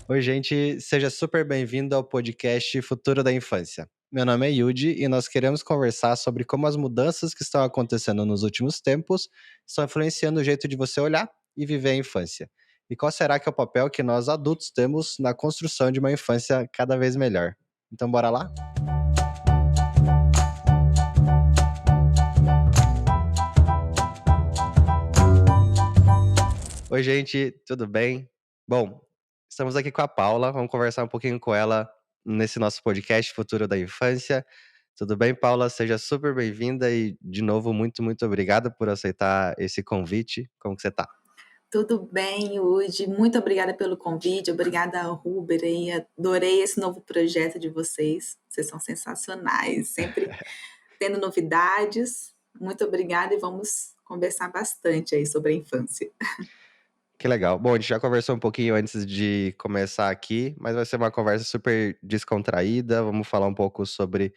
Oi, gente, seja super bem-vindo ao podcast Futuro da Infância. Meu nome é Yudi e nós queremos conversar sobre como as mudanças que estão acontecendo nos últimos tempos estão influenciando o jeito de você olhar e viver a infância. E qual será que é o papel que nós adultos temos na construção de uma infância cada vez melhor. Então, bora lá? Oi, gente, tudo bem? Bom, estamos aqui com a Paula, vamos conversar um pouquinho com ela nesse nosso podcast Futuro da Infância. Tudo bem, Paula? Seja super bem-vinda e, de novo, muito obrigado por aceitar esse convite. Como que você tá? Tudo bem, Yudi? Muito obrigada pelo convite, obrigada ao Huber aí, adorei esse novo projeto de vocês. Vocês são sensacionais, sempre tendo novidades. Muito obrigada e vamos conversar bastante aí sobre a infância. Que legal. Bom, a gente já conversou um pouquinho antes de começar aqui, mas vai ser uma conversa super descontraída. Vamos falar um pouco sobre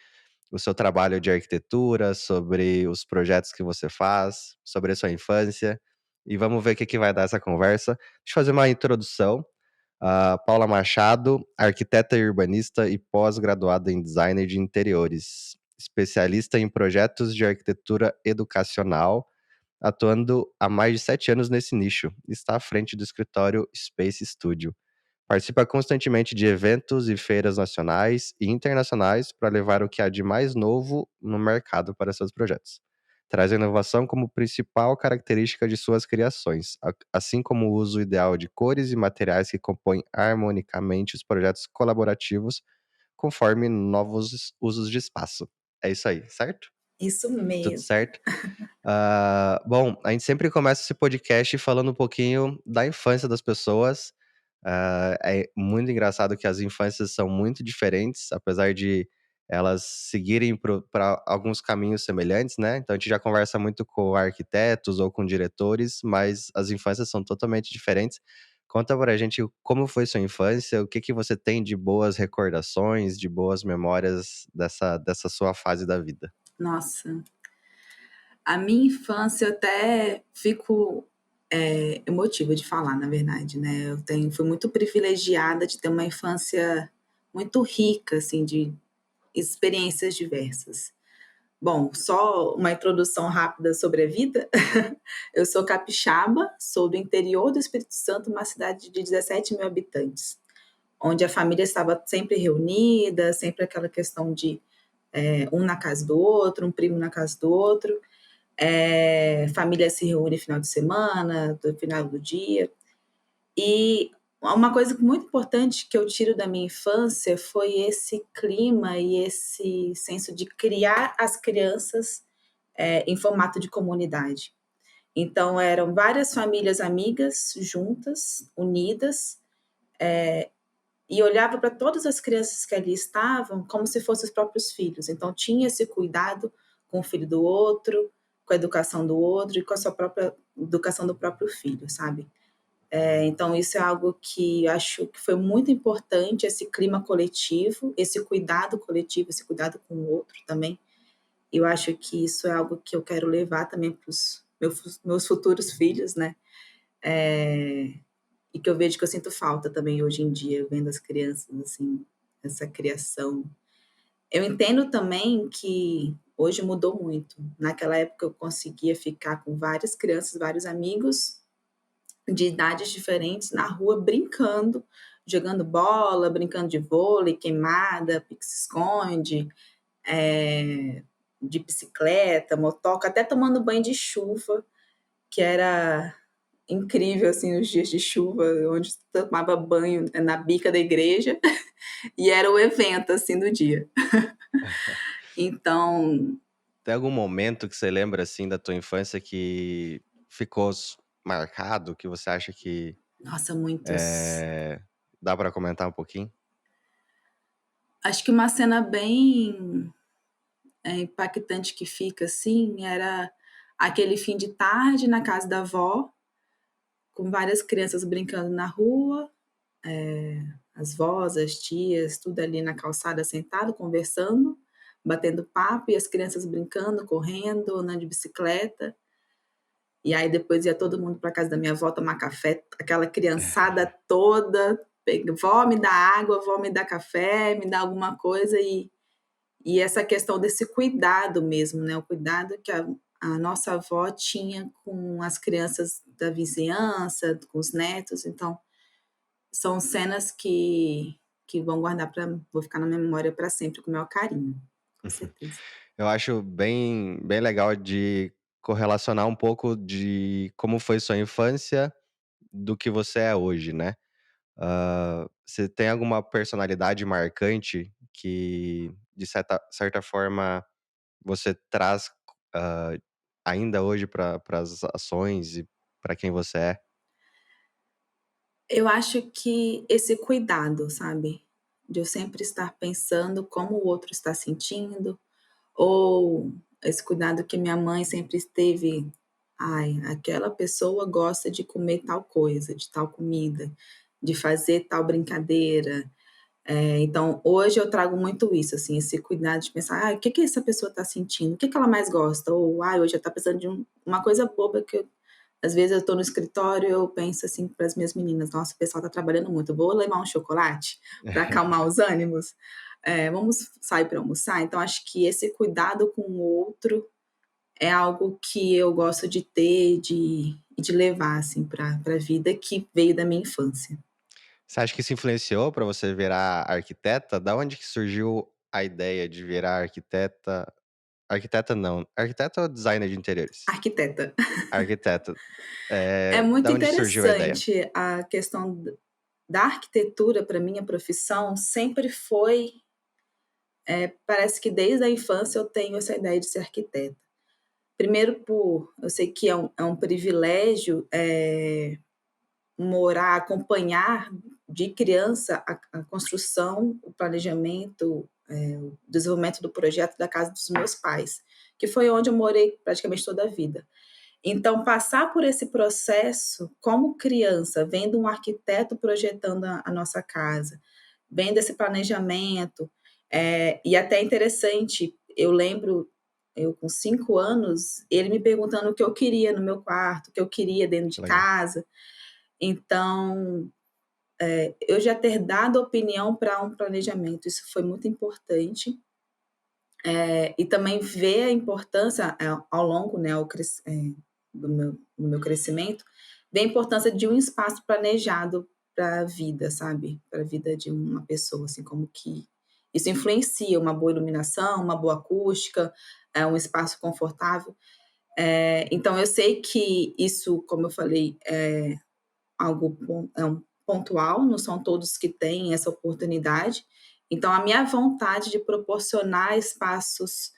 o seu trabalho de arquitetura, sobre os projetos que você faz, sobre a sua infância. E vamos ver o que que vai dar essa conversa. Deixa eu fazer uma introdução. Paula Machado, arquiteta e urbanista e pós-graduada em design de interiores, especialista em projetos de arquitetura educacional, atuando há mais de 7 anos nesse nicho. Está à frente do escritório Space Studio. Participa constantemente de eventos e feiras nacionais e internacionais para levar o que há de mais novo no mercado para seus projetos. Traz a inovação como principal característica de suas criações, assim como o uso ideal de cores e materiais que compõem harmonicamente os projetos colaborativos, conforme novos usos de espaço. É isso aí, certo? Isso Tudo mesmo. certo? Bom, a gente sempre começa esse podcast falando um pouquinho da infância das pessoas. É muito engraçado que as infâncias são muito diferentes, apesar de elas seguirem para alguns caminhos semelhantes, né? Então a gente já conversa muito com arquitetos ou com diretores, mas as infâncias são totalmente diferentes. Conta pra gente como foi sua infância, o que que você tem de boas recordações, de boas memórias dessa sua fase da vida. Nossa, a minha infância eu até fico emotiva de falar, na verdade, né? Fui muito privilegiada de ter uma infância muito rica, assim, de experiências diversas. Bom, só uma introdução rápida sobre a vida. Eu sou capixaba, sou do interior do Espírito Santo, uma cidade de 17 mil habitantes, onde a família estava sempre reunida, sempre aquela questão de um na casa do outro, um primo na casa do outro. Família se reúne no final de semana, no final do dia. E uma coisa muito importante que eu tiro da minha infância foi esse clima e esse senso de criar as crianças em formato de comunidade. Então, eram várias famílias amigas juntas, unidas, e olhava para todas as crianças que ali estavam como se fossem os próprios filhos. Então, tinha esse cuidado com o filho do outro, com a educação do outro e com a sua própria educação do próprio filho, sabe? Então, isso é algo que acho que foi muito importante, esse clima coletivo, esse cuidado coletivo, esse cuidado com o outro também. Eu acho que isso é algo que eu quero levar também para os meus futuros filhos, né? E que eu vejo que eu sinto falta também hoje em dia, vendo as crianças, assim, essa criação. Eu entendo também que hoje mudou muito. Naquela época eu conseguia ficar com várias crianças, vários amigos de idades diferentes na rua brincando, jogando bola, brincando de vôlei, queimada, pique-esconde, de bicicleta, motoca, até tomando banho de chuva, que era incrível, assim, os dias de chuva, onde tomava banho na bica da igreja, e era o evento, assim, do dia. Então, Tem algum momento que você lembra, assim, da tua infância que ficou marcado, que você acha que nossa, muitos. eh, dá pra comentar um pouquinho? Acho que uma cena bem impactante que fica, assim, era aquele fim de tarde na casa da avó, com várias crianças brincando na rua, as vós, as tias, tudo ali na calçada sentado, conversando, batendo papo, e as crianças brincando, correndo, andando de bicicleta. E aí depois ia todo mundo para casa da minha avó tomar café, aquela criançada toda, Vó, me dá água, vó, me dá café, me dá alguma coisa e essa questão desse cuidado mesmo, né, o cuidado que a nossa avó tinha com as crianças da vizinhança, com os netos, então são cenas que vou ficar na minha memória para sempre com o maior carinho, com certeza. Eu acho bem legal de correlacionar um pouco de como foi sua infância do que você é hoje, né. Você tem alguma personalidade marcante que, de certa forma, você traz, hã, ainda hoje para as ações e para quem você é? Eu acho que esse cuidado, sabe, de eu sempre estar pensando como o outro está sentindo, ou esse cuidado que minha mãe sempre teve: "Ai, aquela pessoa gosta de comer tal coisa, de tal comida, de fazer tal brincadeira". Então hoje eu trago muito isso, assim, esse cuidado de pensar: "Ai, o que que essa pessoa está sentindo? O que que ela mais gosta?" Ou: "Ai, hoje ela está precisando de uma coisa boba que eu". Às vezes eu estou no escritório, eu penso assim para as minhas meninas: "Nossa, o pessoal está trabalhando muito, vou levar um chocolate para acalmar os ânimos? Vamos sair para almoçar?". Então acho que esse cuidado com o outro é algo que eu gosto de ter, de levar, assim, para a vida, que veio da minha infância. Você acha que isso influenciou para você virar arquiteta? Da onde que surgiu a ideia de virar arquiteta? Arquiteta não, arquiteta ou designer de interiores? Arquiteta. Arquiteta. É muito Da onde surgiu a ideia? interessante a questão da arquitetura para minha profissão sempre foi, parece que desde a infância eu tenho essa ideia de ser arquiteta. Primeiro por eu sei que é um privilégio, acompanhar de criança a construção, o planejamento, o desenvolvimento do projeto da casa dos meus pais, que foi onde eu morei praticamente toda a vida. Então, passar por esse processo como criança, vendo um arquiteto projetando a nossa casa, vendo esse planejamento, e até interessante, eu lembro, eu com 5 anos, ele me perguntando o que eu queria no meu quarto, o que eu queria dentro de Que legal. casa. Então, eu já ter dado opinião para um planejamento, isso foi muito importante. E também ver a importância, ao longo, né, do meu crescimento, ver a importância de um espaço planejado para a vida, sabe, para a vida de uma pessoa, assim, como que isso influencia uma boa iluminação, uma boa acústica, um espaço confortável. Então eu sei que isso, como eu falei, é um pontual, não são todos que têm essa oportunidade. Então, a minha vontade de proporcionar espaços,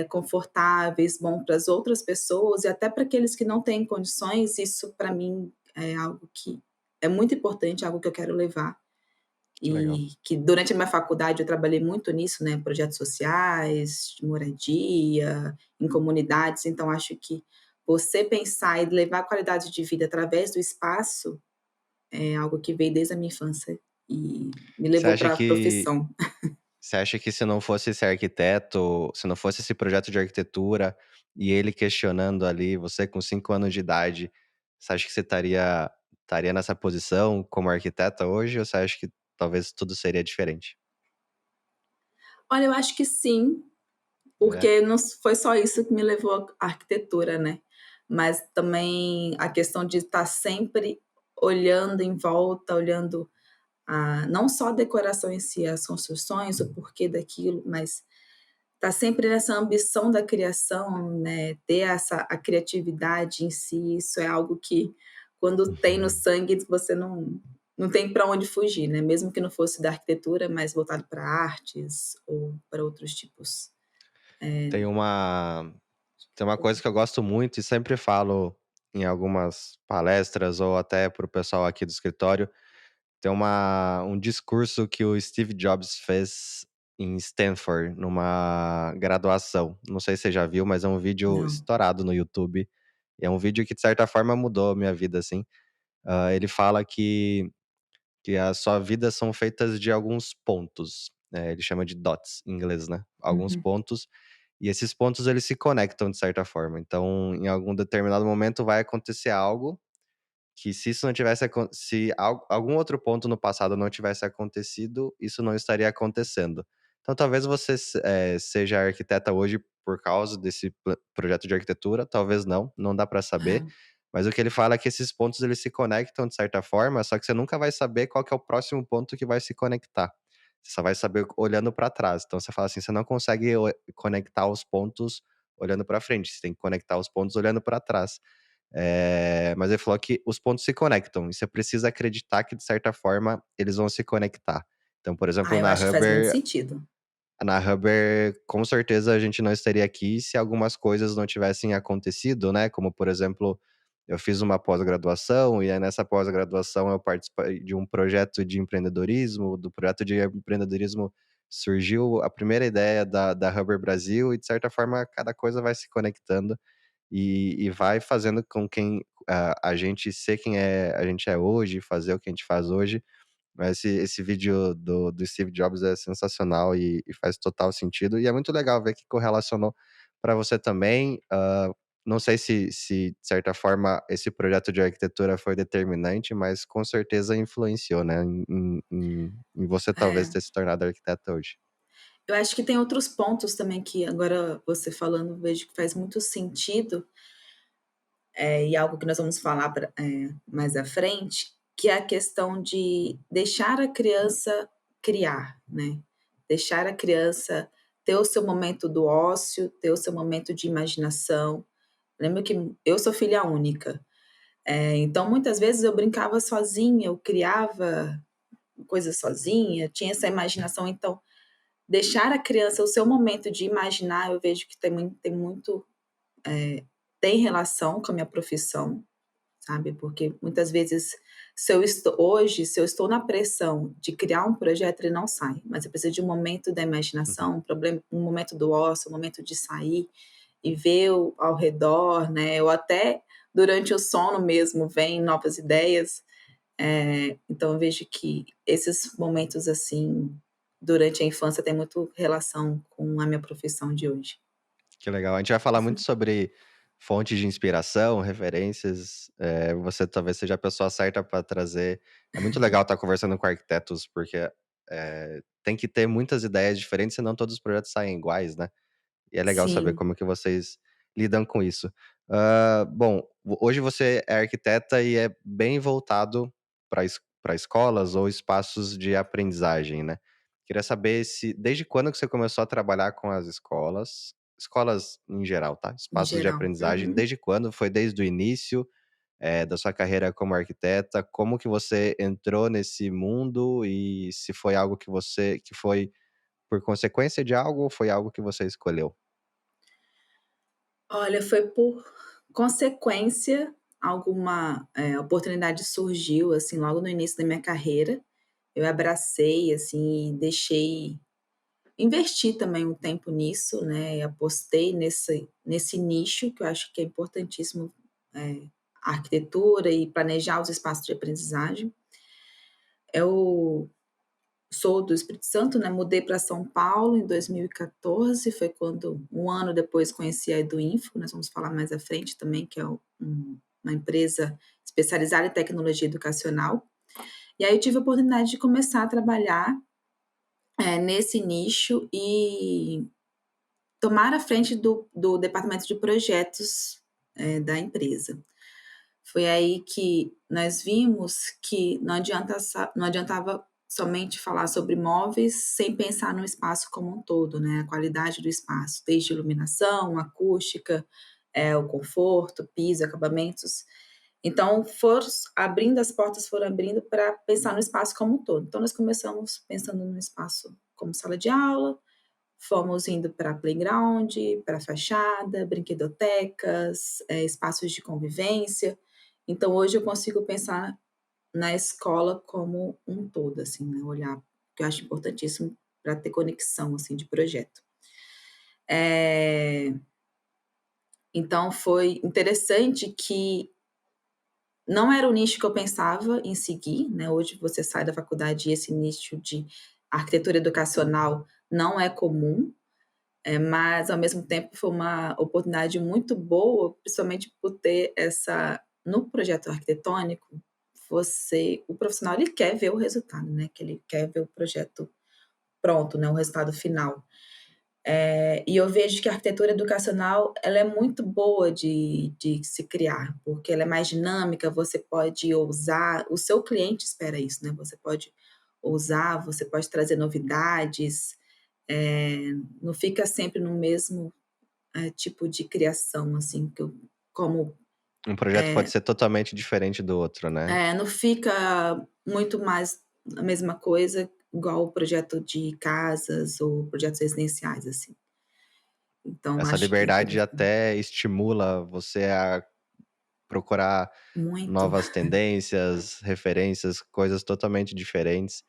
confortáveis, bom para as outras pessoas e até para aqueles que não têm condições, isso para mim é algo que é muito importante, algo que eu quero levar. Que legal. E que durante a minha faculdade eu trabalhei muito nisso, né, projetos sociais, de moradia, em comunidades, então acho que você pensar e levar qualidade de vida através do espaço é algo que veio desde a minha infância e me Você levou acha para a que profissão. você acha que se não fosse esse arquiteto, se não fosse esse projeto de arquitetura e ele questionando ali, você com 5 anos de idade, você acha que você estaria nessa posição como arquiteta hoje ou você acha que talvez tudo seria diferente? Olha, eu acho que sim, É. porque não foi só isso que me levou à arquitetura, né, mas também a questão de estar sempre olhando em volta, olhando não só a decoração em si, as construções, o porquê daquilo, mas tá sempre nessa ambição da criação, né, ter a criatividade em si, isso é algo que quando tem no Uhum. sangue você não tem para onde fugir, né, mesmo que não fosse da arquitetura, mas voltado para artes ou para outros tipos. Tem uma Tem uma coisa que eu gosto muito e sempre falo em algumas palestras ou até para o pessoal aqui do escritório, tem um discurso que o Steve Jobs fez em Stanford, numa graduação. Não sei se você já viu, mas é um vídeo Não. estourado no YouTube. E é um vídeo que, de certa forma, mudou a minha vida, assim. Ele fala que a sua vida são feitas de alguns pontos, ele chama de dots em inglês, né, alguns Uhum. pontos, e esses pontos eles se conectam de certa forma, então em algum determinado momento vai acontecer algo, que se isso não tivesse se algum outro ponto no passado não tivesse acontecido, isso não estaria acontecendo. Então talvez você seja arquiteta hoje por causa desse projeto de arquitetura, talvez não, não dá para saber, É. mas o que ele fala é que esses pontos eles se conectam de certa forma, só que você nunca vai saber qual que é o próximo ponto que vai se conectar. Você só vai saber olhando para trás. Então você fala assim, você não consegue conectar os pontos olhando para frente, você tem que conectar os pontos olhando para trás. Mas ele falou que os pontos se conectam e você precisa acreditar que de certa forma eles vão se conectar. Então, por exemplo, Ah, eu acho que faz muito sentido. Na Huber, com certeza a gente não estaria aqui se algumas coisas não tivessem acontecido, né, como por exemplo, eu fiz uma pós-graduação e aí nessa pós-graduação eu participei de um projeto de empreendedorismo, do projeto de empreendedorismo surgiu a primeira ideia da Huber Brasil e de certa forma cada coisa vai se conectando e vai fazendo com quem a gente ser quem a gente é hoje, fazer o que a gente faz hoje. Mas esse vídeo do Steve Jobs é sensacional e faz total sentido, e é muito legal ver que correlacionou para você também. Não sei se de certa forma esse projeto de arquitetura foi determinante, mas com certeza influenciou, né, em você talvez É. ter se tornado arquiteta hoje. Eu acho que tem outros pontos também que agora você falando, vejo que faz muito sentido, e algo que nós vamos falar mais à frente, que é a questão de deixar a criança criar, né. Deixar a criança ter o seu momento do ócio, ter o seu momento de imaginação. Lembro que eu sou filha única, então muitas vezes eu brincava sozinha, eu criava coisas sozinha, tinha essa imaginação, então deixar a criança o seu momento de imaginar, eu vejo que tem muito, tem relação com a minha profissão, sabe, porque muitas vezes se eu estou na pressão de criar um projeto, ele não sai, mas eu preciso de um momento da Uhum. imaginação, um momento do ócio, um momento de sair e ver ao redor, né, ou até durante o sono mesmo vem novas ideias. Então eu vejo que esses momentos, assim, durante a infância tem muito relação com a minha profissão de hoje. Que legal. A gente vai falar muito sobre fontes de inspiração, referências, você talvez seja a pessoa certa para trazer. É muito legal estar conversando com arquitetos, porque, tem que ter muitas ideias diferentes, senão todos os projetos saem iguais, né. E é legal saber Sim, como que vocês lidam com isso. Bom, hoje você é arquiteta e é bem voltado para escolas ou espaços de aprendizagem, né. Queria saber se desde quando que você começou a trabalhar com as escolas em geral, tá, em espaços de geral. aprendizagem, Uhum. desde quando? Foi desde o início, da sua carreira como arquiteta? Como que você entrou nesse mundo e se foi algo que foi por consequência de algo ou foi algo que você escolheu? Olha, foi por consequência, alguma, oportunidade surgiu, assim, logo no início da minha carreira. Eu abracei, assim, e deixei investi também um tempo nisso, né, e apostei nesse nicho que eu acho que é importantíssimo, a arquitetura e planejar os espaços de aprendizagem. Eu sou do Espírito Santo, né, mudei para São Paulo em 2014, foi quando um ano depois conheci a Eduinfo, nós vamos falar mais à frente também, que é uma empresa especializada em tecnologia educacional. E aí eu tive a oportunidade de começar a trabalhar, nesse nicho e tomar a frente do departamento de projetos, da empresa. Foi aí que nós vimos que não adiantava somente falar sobre móveis sem pensar no espaço como um todo, né, a qualidade do espaço, desde iluminação, acústica, o conforto, piso, acabamentos. Então as portas foram abrindo para pensar no espaço como um todo. Então nós começamos pensando no espaço como sala de aula, fomos indo para playground, para fachada, brinquedotecas, espaços de convivência. Então hoje eu consigo pensar na escola como um todo, assim, né, olhar, que eu acho importantíssimo para ter conexão, assim, de projeto. Eh, então foi interessante que não era o nicho que eu pensava em seguir, né, hoje você sai da faculdade e esse nicho de arquitetura educacional não é comum. Mas ao mesmo tempo foi uma oportunidade muito boa, principalmente por ter essa. no projeto arquitetônico, o profissional ele quer ver o resultado, né, que ele quer ver o projeto pronto, né, o resultado final. E eu vejo que a arquitetura educacional ela é muito boa de se criar, porque ela é mais dinâmica, você pode ousar, o seu cliente espera isso, né, você pode ousar, você pode trazer novidades, não fica sempre no mesmo, tipo de criação, assim, como Um projeto pode ser totalmente diferente do outro, né. não fica muito mais a mesma coisa, igual o projeto de casas ou projetos residenciais, assim. Então Essa acho que é liberdade interessante. até estimula você a procurar Muito. novas tendências, referências, coisas totalmente diferentes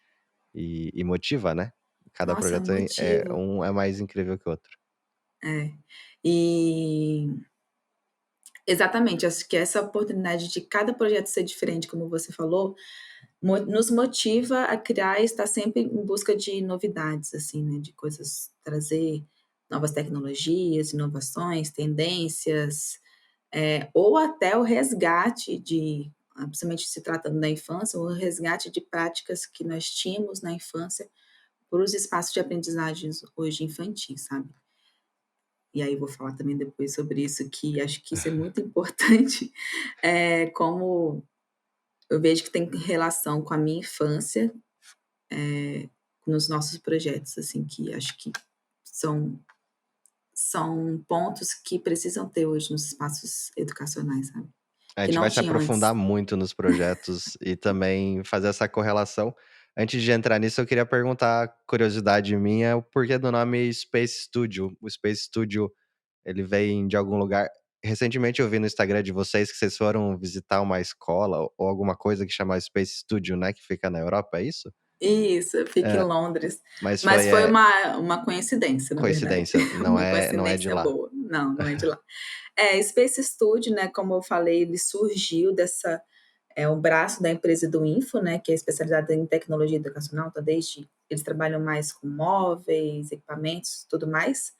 e motiva, né. Cada Nossa, projeto motiva. um é mais incrível que o outro. É. E exatamente, acho que essa oportunidade de cada projeto ser diferente, como você falou, nos motiva a criar e estar sempre em busca de novidades, assim, né, de coisas trazer novas tecnologias, inovações, tendências, ou até o resgate principalmente se tratando da infância, o resgate de práticas que nós tínhamos na infância para os espaços de aprendizagens hoje infantis, sabe. E aí vou falar também depois sobre isso, que acho que isso é muito importante, como eu vejo que tem relação com a minha infância, nos nossos projetos, assim, que acho que são são pontos que precisam ter hoje nos espaços educacionais, sabe, A que gente não vai se tinham aprofundar antes. muito nos projetos e também fazer essa correlação. Antes de entrar nisso, eu queria perguntar, curiosidade minha, o porquê do nome Space Studio. O Space Studio, ele vem de algum lugar. Recentemente eu vi no Instagram de vocês que vocês foram visitar uma escola ou alguma coisa que chama Space Studio, né, que fica na Europa, é isso? Isso, fica em É, Londres. mas Mas foi, foi uma coincidência, na verdade, coincidência, não uma é de coincidência lá. boa. Não, não é de lá. Space Studio, né, como eu falei, ele surgiu um braço da empresa do Info, né, que é especializada em tecnologia educacional, então desde eles trabalham mais com móveis, equipamentos, tudo mais.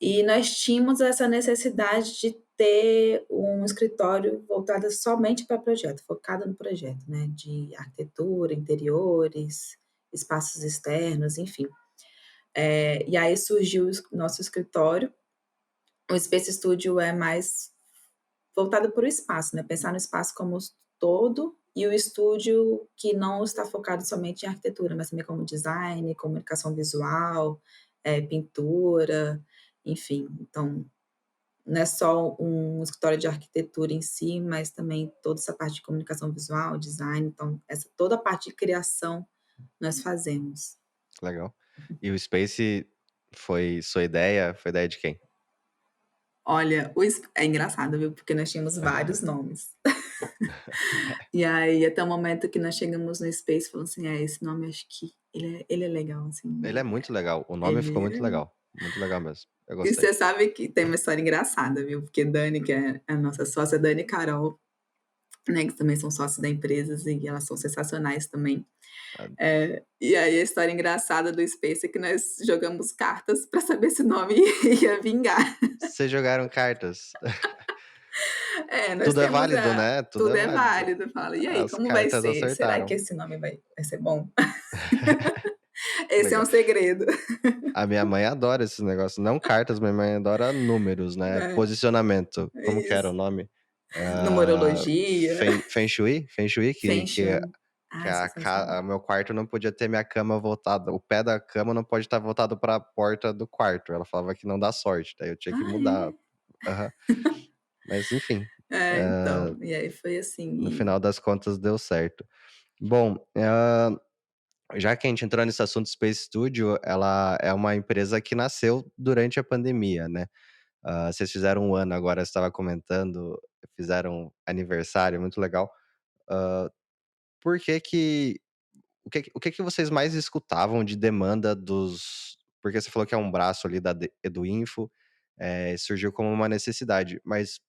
E nós tínhamos essa necessidade de ter um escritório voltado somente para projeto, focado no projeto, né, de arquitetura, interiores, espaços externos, enfim. E aí surgiu nosso escritório. O Space Studio é mais voltado para o espaço, né, pensar no espaço como todo, e o estúdio que não está focado somente em arquitetura, mas também como design, comunicação visual, pintura, enfim. Então, não é só um escritório de arquitetura em si, mas também toda essa parte de comunicação visual, design, então essa toda a parte de criação nós fazemos. Legal. E o Space foi sua ideia? Foi ideia de quem? Olha, é engraçado, viu, porque nós tínhamos vários nomes. E aí, até o momento que nós chegamos no Space, falou assim: "É, esse nome acho que ele é legal, Ele é assim, muito legal, o nome ficou ele muito é". legal. Muito legal mesmo, eu E gostei. você sabe que tem uma história engraçada, viu, porque Dani, que é a nossa sócia, Dani e Carol, né, que também são sócios da empresa e elas são sensacionais também. Ah, E aí a história engraçada do Space é que nós jogamos cartas para saber se o nome ia vingar. vocês jogaram cartas. Nós Tudo é temos válido, né, tudo é tudo é válido. válido, fala: "E aí, As como vai cartas ser? Será que acertaram. esse nome vai ser bom?" Esse é Legal. um segredo. A minha mãe adora esses negócios, não cartas, minha mãe adora números, né, posicionamento. É, Como que era o isso. nome? Numerologia, Feng Shui? Feng Shui Feng que Shui. que Ai, sensacional. o meu quarto não podia ter minha cama voltada, o pé da cama não pode estar voltado para a porta do quarto, ela falava que não dá sorte, daí eu tinha que Ah, mudar. é? Aham. Mas enfim, Então, e aí foi assim, no final das contas deu certo. Bom, já que a gente entrou nesse assunto Space Studio, ela é uma empresa que nasceu durante a pandemia, né. Vocês fizeram 1 ano agora, você estava comentando, fizeram aniversário, muito legal. Hã, por que que o que que vocês mais escutavam de demanda dos porque você falou que é um braço ali da Eduinfo, surgiu como uma necessidade, mas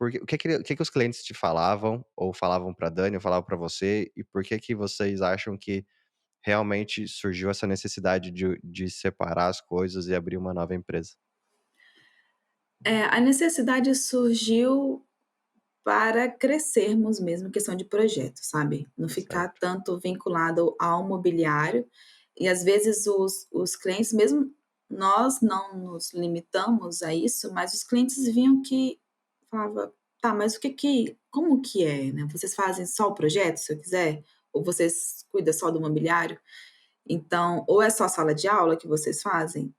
o que que os clientes te falavam, ou falavam pra Dani, ou falavam pra você, e por que que vocês acham que realmente surgiu essa necessidade de separar as coisas e abrir uma nova empresa? a necessidade surgiu para crescermos mesmo, questão de projeto, sabe? Não ficar Certo. tanto vinculado ao mobiliário. E às vezes os clientes, mesmo nós não nos limitamos a isso, mas os clientes vinham que falava: "Tá, mas o que que como que é, né? Vocês fazem só o projeto, se eu quiser? Ou vocês cuidam só do mobiliário? Então, ou é só a sala de aula que vocês fazem?"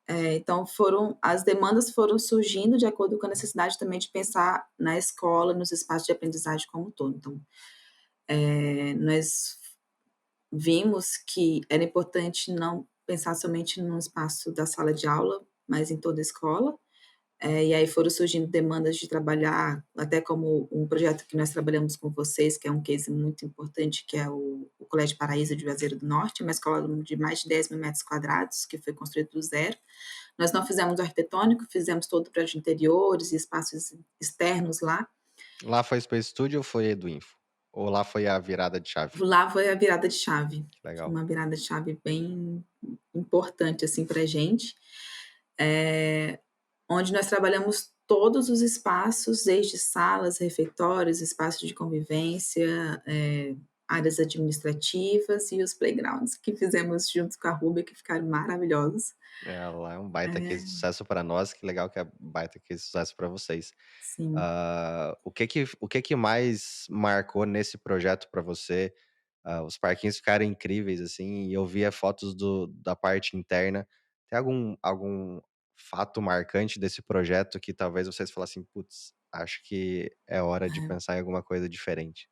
Então foram as demandas foram surgindo de acordo com a necessidade também de pensar na escola, nos espaços de aprendizagem como um todo. Então, nós vimos que era importante não pensar somente no espaço da sala de aula, mas em toda a escola. E aí foram surgindo demandas de trabalhar, até como um projeto que nós trabalhamos com vocês, que é um case muito importante, que é o Colégio Paraíso de Juazeiro do Norte, uma escola de mais de 10.000 metros quadrados, que foi construída do zero. Nós não fizemos o arquitetônico, fizemos todo o prédio de interiores e espaços externos lá. Lá foi Space Studio ou foi Eduinfo? Ou lá foi a virada de chave? Lá foi a virada de chave, Que foi legal. uma virada de chave bem importante, assim, pra gente, eh, onde nós trabalhamos todos os espaços, desde salas, refeitórios, espaços de convivência, áreas administrativas e os playgrounds, que fizemos juntos com a Rúbia, que ficaram maravilhosos. É, lá é um baita case de É, sucesso para nós, que legal que é baita case de sucesso para vocês. sim. O que que mais marcou nesse projeto para você? Os parquinhos ficaram incríveis, assim, e eu via fotos da parte interna. Tem algum fato marcante desse projeto que talvez vocês falassem: "Putz, acho que é hora de pensar em alguma coisa diferente"?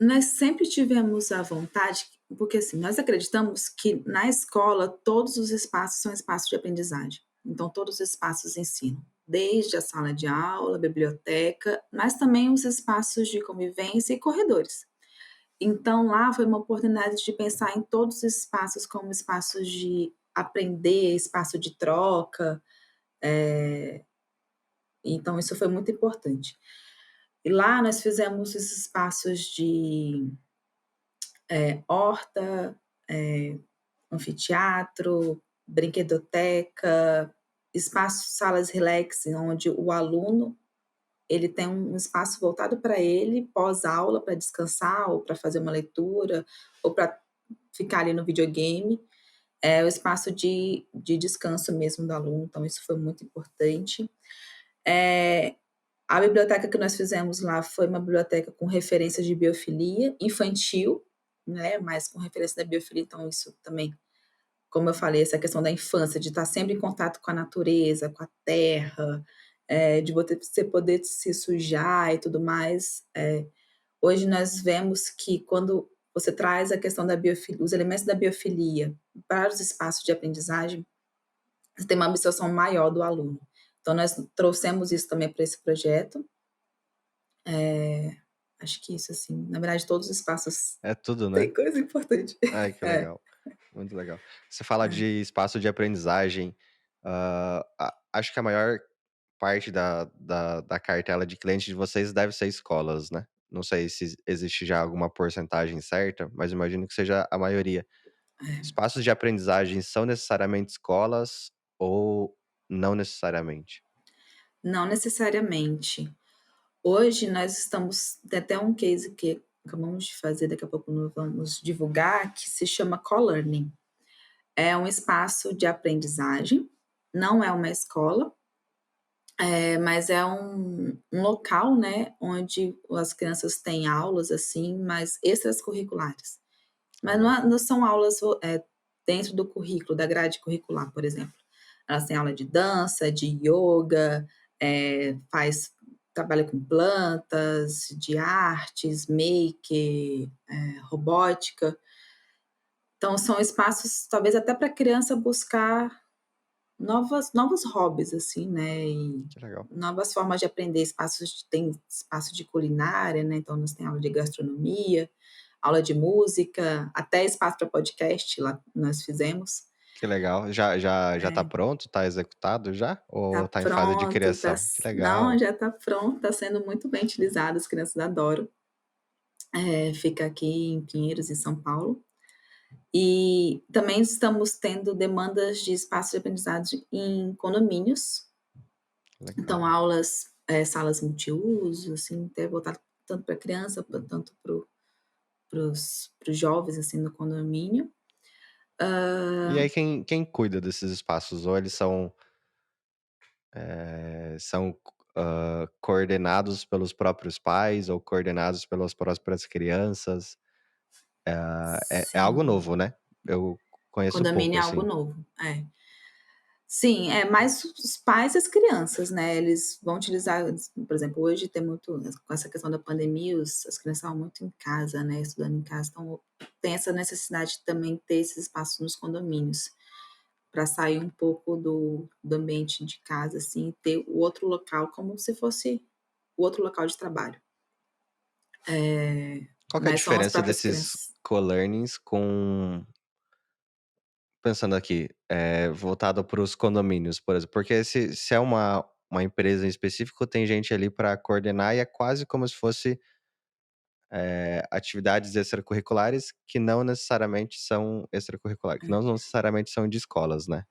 Nós sempre tivemos a vontade porque, assim, nós acreditamos que na escola todos os espaços são espaços de aprendizagem, então todos os espaços ensinam, desde a sala de aula, biblioteca, mas também os espaços de convivência e corredores. Então lá foi uma oportunidade de pensar em todos os espaços como espaços de aprender, espaço de troca, então isso foi muito importante. E lá nós fizemos os espaços de horta, anfiteatro, brinquedoteca, espaços, salas relax, onde o aluno ele tem um espaço voltado para ele, pós-aula, para descansar ou para fazer uma leitura, ou para ficar ali no videogame. É o espaço de descanso mesmo do aluno, então isso foi muito importante. Eh, a biblioteca que nós fizemos lá foi uma biblioteca com referências de biofilia infantil, né, mas com referência da biofilia, então isso também, como eu falei, essa questão da infância, de estar sempre em contato com a natureza, com a terra, de você poder se sujar e tudo mais. Hoje nós vemos que quando você traz a questão da biofilia, os elementos da biofilia para os espaços de aprendizagem, você tem uma absorção maior do aluno. Então nós trouxemos isso também para esse projeto. Acho que isso, assim, na verdade todos os espaços É tudo, né? têm coisa importante. Ai, que É, legal. Muito legal. Você fala de é. espaço de aprendizagem, acho que a maior parte da cartela de clientes de vocês deve ser escolas, né? Não sei se existe já alguma porcentagem certa, mas imagino que seja a maioria. Espaços de aprendizagem são necessariamente escolas ou não necessariamente? Não necessariamente. Hoje nós estamos tem até um case que acabamos de fazer, daqui a pouco nós vamos divulgar, que se chama Co-Learning. É um espaço de aprendizagem, não é uma escola, mas é um local, né, onde as crianças têm aulas, assim, mas extracurriculares. Mas Legal, não são aulas dentro do currículo, da grade curricular, por exemplo. Elas têm aula de dança, de yoga, trabalha com plantas, de artes, make, robótica. Então são espaços, talvez até para a criança buscar novos hobbies, assim, né, e que legal. novas formas de aprender, tem espaço de culinária, né, então nós tem aula de gastronomia, aula de música, até espaço para podcast lá nós fizemos. Que legal. Já tá É, pronto? Tá executado já? tá Ou tá em fase de pronto, criação? Que não, legal. já tá pronto, tá sendo muito bem utilizado, as crianças adoram. Fica aqui em Pinheiros, em São Paulo. E também estamos tendo demandas de espaço de aprendizagem em condomínios, então Legal. aulas salas multiuso, assim, até voltado tanto para criança, tanto para os jovens, assim, no condomínio. E Hã, aí quem cuida desses espaços? Ou eles são coordenados pelos próprios pais ou coordenados pelas próprias crianças? É algo sim, novo, né? Eu conheço pouco, condomínio é algo assim. novo. É. Sim, é mais os pais e as crianças, né, eles vão utilizar, por exemplo, hoje tem muito com essa questão da pandemia, as crianças estavam muito em casa, né, estudando em casa, então tem essa necessidade de também ter esses espaços nos condomínios, para sair um pouco do ambiente de casa, assim, e ter o outro local como se fosse o outro local de trabalho. Qual que é a Mas são as diferença próprias desses crianças. co-learnings com pensando aqui, voltado para os condomínios, por exemplo, porque se é uma empresa em específico, tem gente ali para coordenar e é quase como se fosse, atividades extracurriculares que não necessariamente são extracurriculares, que não necessariamente são de escolas, né,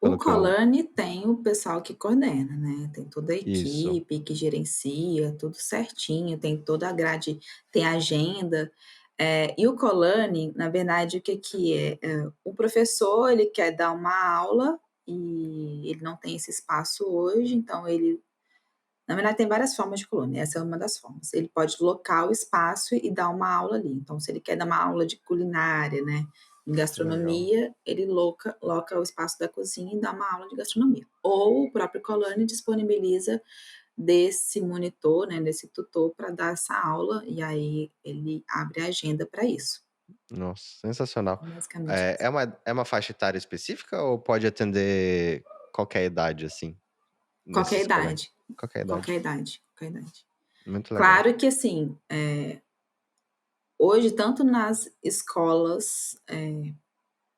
O pelo que eu Colani tem o pessoal que coordena, né, tem toda a isso. equipe que gerencia, tudo certinho, tem toda a grade, tem agenda. E o Colani, na verdade, o que que é? O professor, ele quer dar uma aula e ele não tem esse espaço hoje, então ele na verdade tem várias formas de Colani, essa é uma das formas. Ele pode locar o espaço e dar uma aula ali, então se ele quer dar uma aula de culinária, né, em Que legal. gastronomia, ele loca o espaço da cozinha e dá uma aula de gastronomia. Ou o próprio Colani disponibiliza desse monitor, né, desse tutor para dar essa aula, e aí ele abre a agenda para isso. Nossa, sensacional. Basicamente É isso. uma faixa etária específica ou pode atender qualquer idade, assim, Qualquer nesses colégios? idade, Qualquer qualquer idade. idade, qualquer idade. Muito legal. Claro que assim, hoje tanto nas escolas,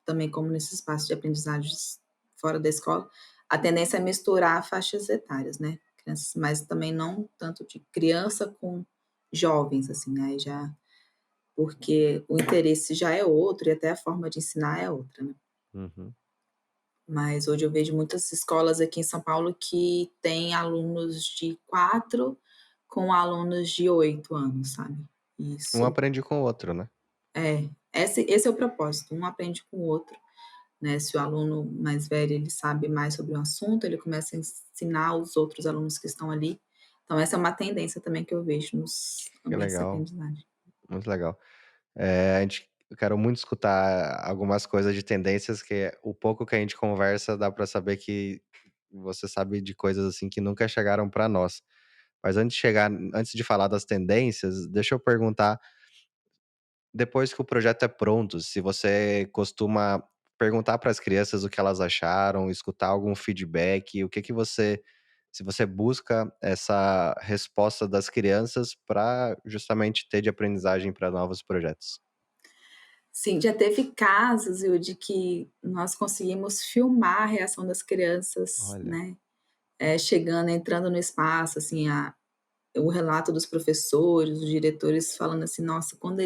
também como nesse espaço de aprendizagens fora da escola, a tendência é misturar faixas etárias, né, crianças, mas também não tanto de criança com jovens, assim, aí já porque o interesse já é outro e até a forma de ensinar é outra, né. Uhum. Mas hoje eu vejo muitas escolas aqui em São Paulo que têm alunos de 4 com alunos de 8 anos, sabe. Um Isso aprende com o outro, né. esse é o propósito, um aprende com o outro. Né, se o aluno mais velho ele sabe mais sobre um assunto, ele começa a ensinar os outros alunos que estão ali. Então essa é uma tendência também que eu vejo nos Que ambientes de legal, aprendizagem. muito legal. Eu quero muito escutar algumas coisas de tendências que o pouco que a gente conversa dá pra saber que você sabe de coisas, assim, que nunca chegaram pra nós. Mas antes de falar das tendências, deixa eu perguntar, depois que o projeto é pronto, se você costuma perguntar para as crianças o que elas acharam, escutar algum feedback, o que que você se você busca essa resposta das crianças para justamente ter de aprendizagem para novos projetos. Sim, já teve casos, viu, de que nós conseguimos filmar a reação das crianças, Olha, né, chegando, entrando no espaço, assim, o relato dos professores, dos diretores falando assim: "Nossa, quando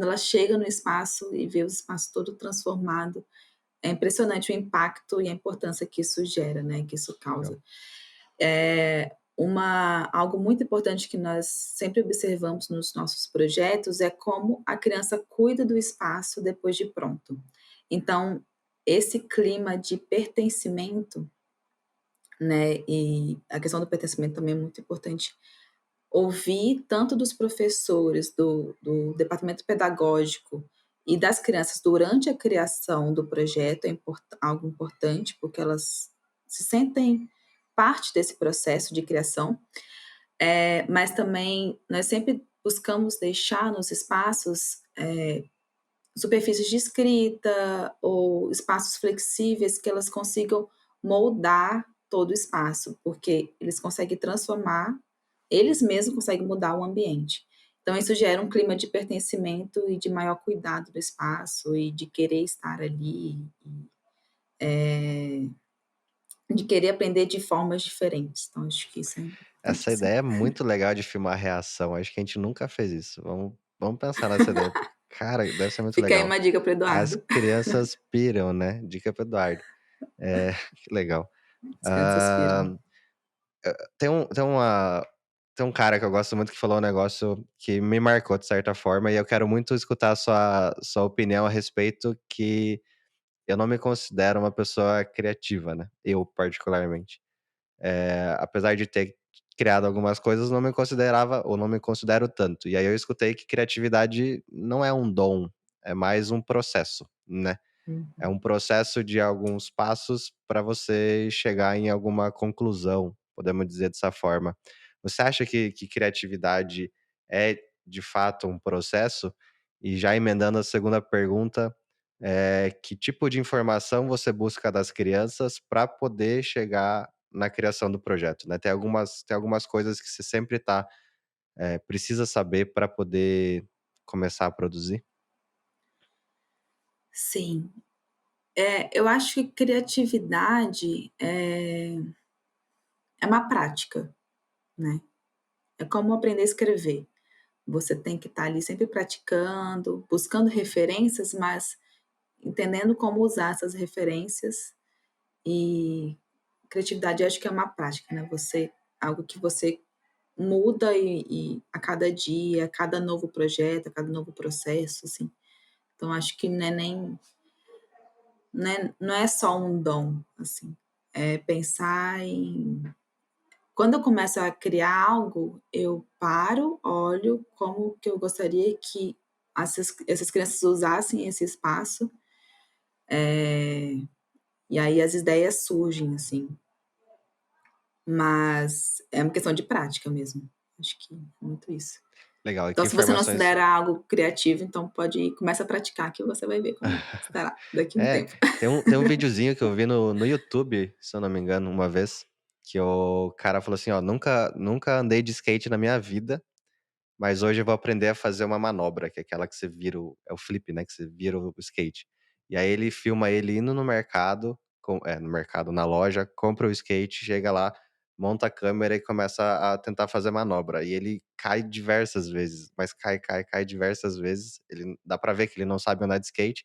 ela chega no espaço e vê o espaço todo transformado, é impressionante o impacto e a importância que isso gera, né, que isso legal. causa. Algo muito importante que nós sempre observamos nos nossos projetos é como a criança cuida do espaço depois de pronto. Então, esse clima de pertencimento, né, e a questão do pertencimento também é muito importante. Ouvir tanto dos professores, do departamento pedagógico e das crianças durante a criação do projeto é algo importante, porque elas se sentem parte desse processo de criação, mas também nós sempre buscamos deixar nos espaços, superfícies de escrita ou espaços flexíveis que elas consigam moldar todo o espaço, porque eles conseguem transformar, eles mesmos conseguem mudar o ambiente. Então isso gera um clima de pertencimento e de maior cuidado do espaço e de querer estar ali, de querer aprender de formas diferentes. Então acho que isso é importante Essa sim. ideia é muito legal de filmar a reação, acho que a gente nunca fez isso. Vamos pensar nessa ideia, porque, cara, deve ser muito Fica aí legal. uma dica para o As Eduardo. crianças piram, né, dica para Eduardo. É, que legal. As crianças piram. tem um cara que eu gosto muito que falou um negócio que me marcou de certa forma, e eu quero muito escutar a sua opinião a respeito, que eu não me considero uma pessoa criativa, né, eu particularmente. Apesar de ter criado algumas coisas, não me considerava ou não me considero tanto. E aí eu escutei que criatividade não é um dom, é mais um processo, né. É Uhum. um processo de alguns passos para você chegar em alguma conclusão, podemos dizer dessa forma. Você acha que criatividade é, de fato, um processo? E já emendando a segunda pergunta, que tipo de informação você busca das crianças para poder chegar na criação do projeto, né? Tem algumas coisas que você sempre precisa saber para poder começar a produzir? Sim. Eu acho que criatividade é uma prática, né. É como aprender a escrever. Você tem que estar ali sempre praticando, buscando referências, mas entendendo como usar essas referências. E criatividade eu acho que é uma prática, né, algo que você muda e a cada dia, a cada novo projeto, a cada novo processo, assim. Então acho que não é só um dom, assim, é pensar em quando eu começo a criar algo, eu paro, olho como que eu gostaria que essas crianças usassem esse espaço, e aí as ideias surgem, assim. Mas é uma questão de prática mesmo. Acho que é muito isso. Legal, e Então que se você não informações considera algo criativo, então pode ir começa a praticar que você vai ver como estará daqui a um É, tempo. tem um videozinho que eu vi no YouTube, se eu não me engano, uma vez, que o cara falou assim: "Ó, nunca andei de skate na minha vida, mas hoje eu vou aprender a fazer uma manobra", que é aquela que você vira o flip, né, que você vira o skate. E aí ele filma ele indo no mercado, no mercado, na loja, compra o skate, chega lá, monta a câmera e começa a tentar fazer manobra. E ele cai diversas vezes, mas cai, cai, cai diversas vezes. Ele dá pra ver que ele não sabe andar de skate,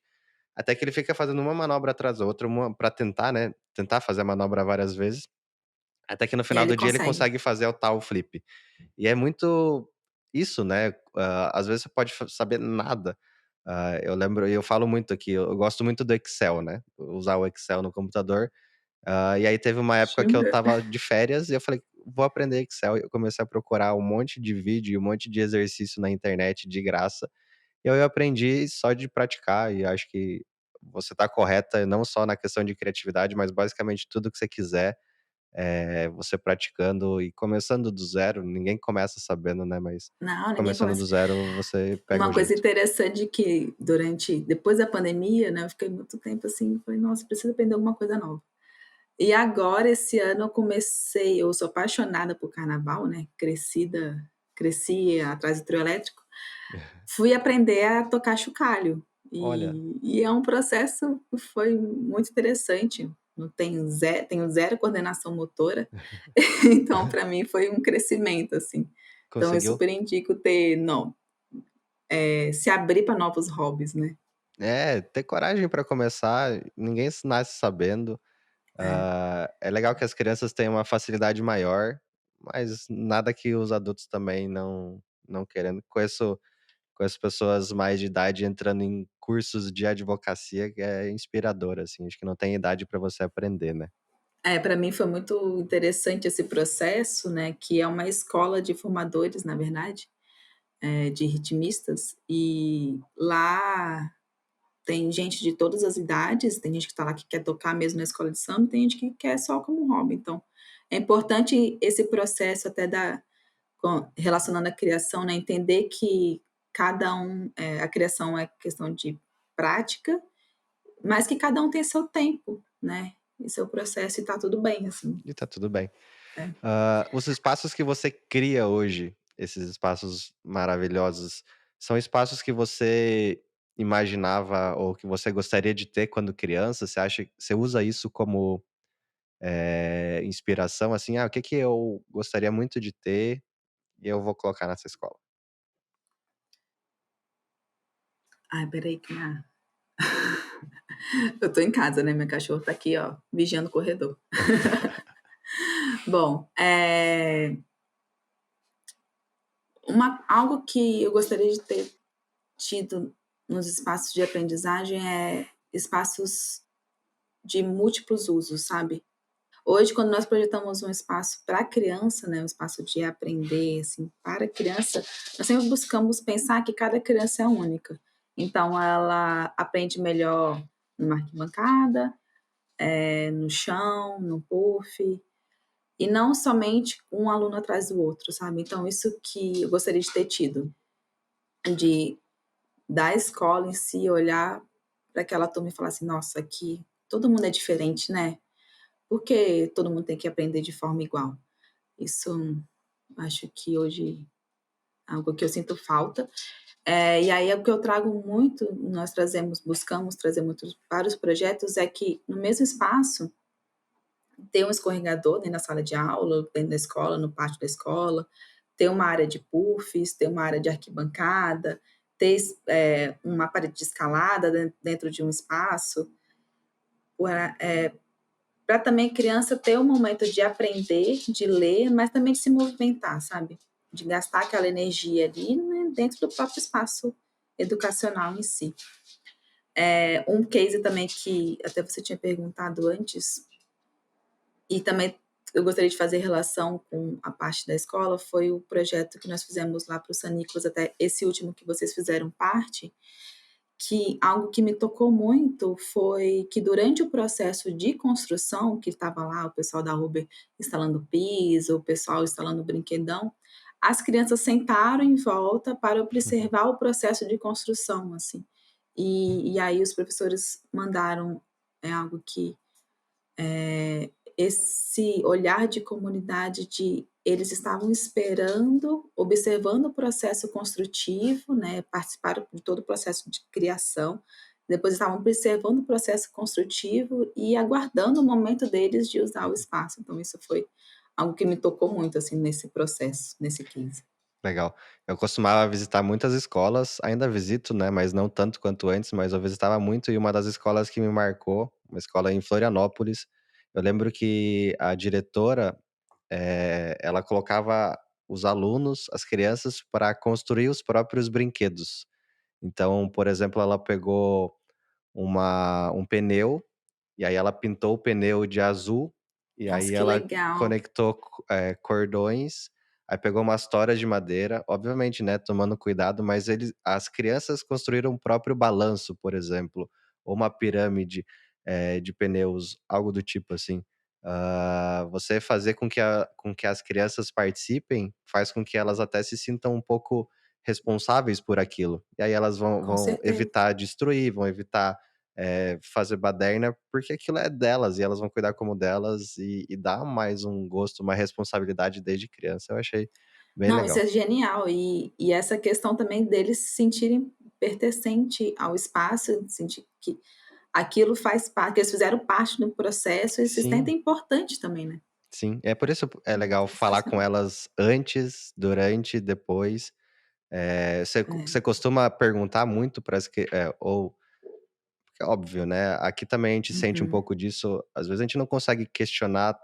até que ele fica fazendo uma manobra atrás da outra, uma pra tentar, né, tentar fazer a manobra várias vezes, até que no E aí final ele do dia ele consegue. consegue fazer o tal flip. E é muito isso, né, às vezes você pode saber nada. Eu lembro e eu falo muito aqui, eu gosto muito do Excel, né, usar o Excel no computador. E aí teve uma época que eu Jura? estava de férias e eu falei: "Vou aprender Excel", e eu comecei a procurar um monte de vídeo e um monte de exercício na internet de graça, e aí eu aprendi só de praticar, e acho que você está correta, não só na questão de criatividade, mas basicamente tudo que você quiser, você praticando e começando do zero, ninguém começa sabendo, né, mas Não, ninguém começando do começa. zero você pega o Uma coisa jeito. interessante que depois da pandemia, né, eu fiquei muito tempo assim, falei: "Nossa, preciso aprender alguma coisa nova". E agora esse ano eu sou apaixonada por carnaval, né, cresci atrás do trio elétrico, fui aprender a tocar chocalho, Olha, e é um processo que foi muito interessante, não tenho zero coordenação motora, então para mim foi um crescimento, assim. Então eu conseguiu? super indico se abrir para novos hobbies, né. É, ter coragem pra começar, ninguém nasce sabendo. É. É legal que as crianças têm uma facilidade maior, mas nada que os adultos também não querendo. Conheço pessoas mais de idade entrando em cursos de advocacia, que é inspirador, assim, acho que não tem idade para você aprender, né. É, para mim foi muito interessante esse processo, né, que é uma escola de formadores, na verdade, de ritmistas, e lá tem gente de todas as idades, tem gente que está lá que quer tocar mesmo na escola de samba, tem gente que quer só como hobby, então é importante esse processo até relacionando a criação, né, entender que a criação é questão de prática, mas que cada um tem seu tempo, né, e seu processo e tá tudo bem, assim. E tá tudo bem. É. Os espaços que você cria hoje, esses espaços maravilhosos, são espaços que você imaginava ou que você gostaria de ter quando criança? Você usa isso como, inspiração, assim: "Ah, o que que eu gostaria muito de ter e eu vou colocar nessa escola"? Ai, espera aí que eu tô em casa, né, minha cachorra tá aqui, ó, vigiando o corredor. Bom, algo que eu gostaria de ter tido nos espaços de aprendizagem é espaços de múltiplos usos, sabe. Hoje, quando nós projetamos um espaço para criança, né, um espaço de aprender, assim, para criança, nós sempre buscamos pensar que cada criança é única. Então ela aprende melhor numa arquibancada, no chão, no puff, e não somente um aluno atrás do outro, sabe. Então isso que eu gostaria de ter tido, de da escola em si olhar para aquela turma e falar assim: "Nossa, aqui todo mundo é diferente, né, por que todo mundo tem que aprender de forma igual?". Isso acho que hoje é algo que eu sinto falta. E aí é o que eu trago muito, nós buscamos trazer muito para os projetos, é que no mesmo espaço ter um escorregador dentro da sala de aula, dentro da escola, no pátio da escola, ter uma área de puffs, ter uma área de arquibancada, ter uma parede de escalada dentro de um espaço, para também criança ter um momento de aprender, de ler, mas também de se movimentar, sabe? De gastar aquela energia ali, né, dentro do próprio espaço educacional em si. Um case também que até você tinha perguntado antes, e também eu gostaria de fazer relação com a parte da escola, foi o projeto que nós fizemos lá para o San Nicolas, até esse último que vocês fizeram parte, que algo que me tocou muito foi que durante o processo de construção, que estava lá o pessoal da Uber instalando piso, o pessoal instalando brinquedão, as crianças sentaram em volta para Uhum. observar o processo de construção, assim. E aí os professores mandaram, algo que esse olhar de comunidade de eles estavam esperando, observando o processo construtivo, né, participaram de todo o processo de criação, depois estavam observando o processo construtivo e aguardando o momento deles de usar o espaço. Então isso foi algo que me tocou muito, assim, nesse processo, nesse case. Legal. Eu costumava visitar muitas escolas, ainda visito, né, mas não tanto quanto antes, mas eu visitava muito e uma das escolas que me marcou, uma escola em Florianópolis, eu lembro que a diretora, ela colocava os alunos, as crianças, para construir os próprios brinquedos. Então, por exemplo, ela pegou um pneu, e aí ela pintou o pneu de azul, e Nossa, aí que ela legal. conectou cordões, aí pegou umas toras de madeira, obviamente, né, tomando cuidado, mas as crianças construíram o próprio balanço, por exemplo, ou uma pirâmide, de pneus, algo do tipo assim. Você fazer com que as crianças participem, faz com que elas até se sintam um pouco responsáveis por aquilo. E aí elas Com vão certeza. evitar destruir, vão evitar, fazer baderna, porque aquilo é delas e elas vão cuidar como delas e dá mais um gosto, uma responsabilidade desde criança, eu achei bem Não, isso legal. é genial. E essa questão também deles se sentirem pertencente ao espaço, sentir que aquilo faz parte, que eles fizeram parte do processo e se Sim, sentem importante também, né. sim. É por isso é legal falar com Sensacional. elas antes, durante, depois. Você É. costuma perguntar muito para as ou porque é óbvio, né, aqui também a gente sente um Uhum. pouco disso, às vezes a gente não consegue questionar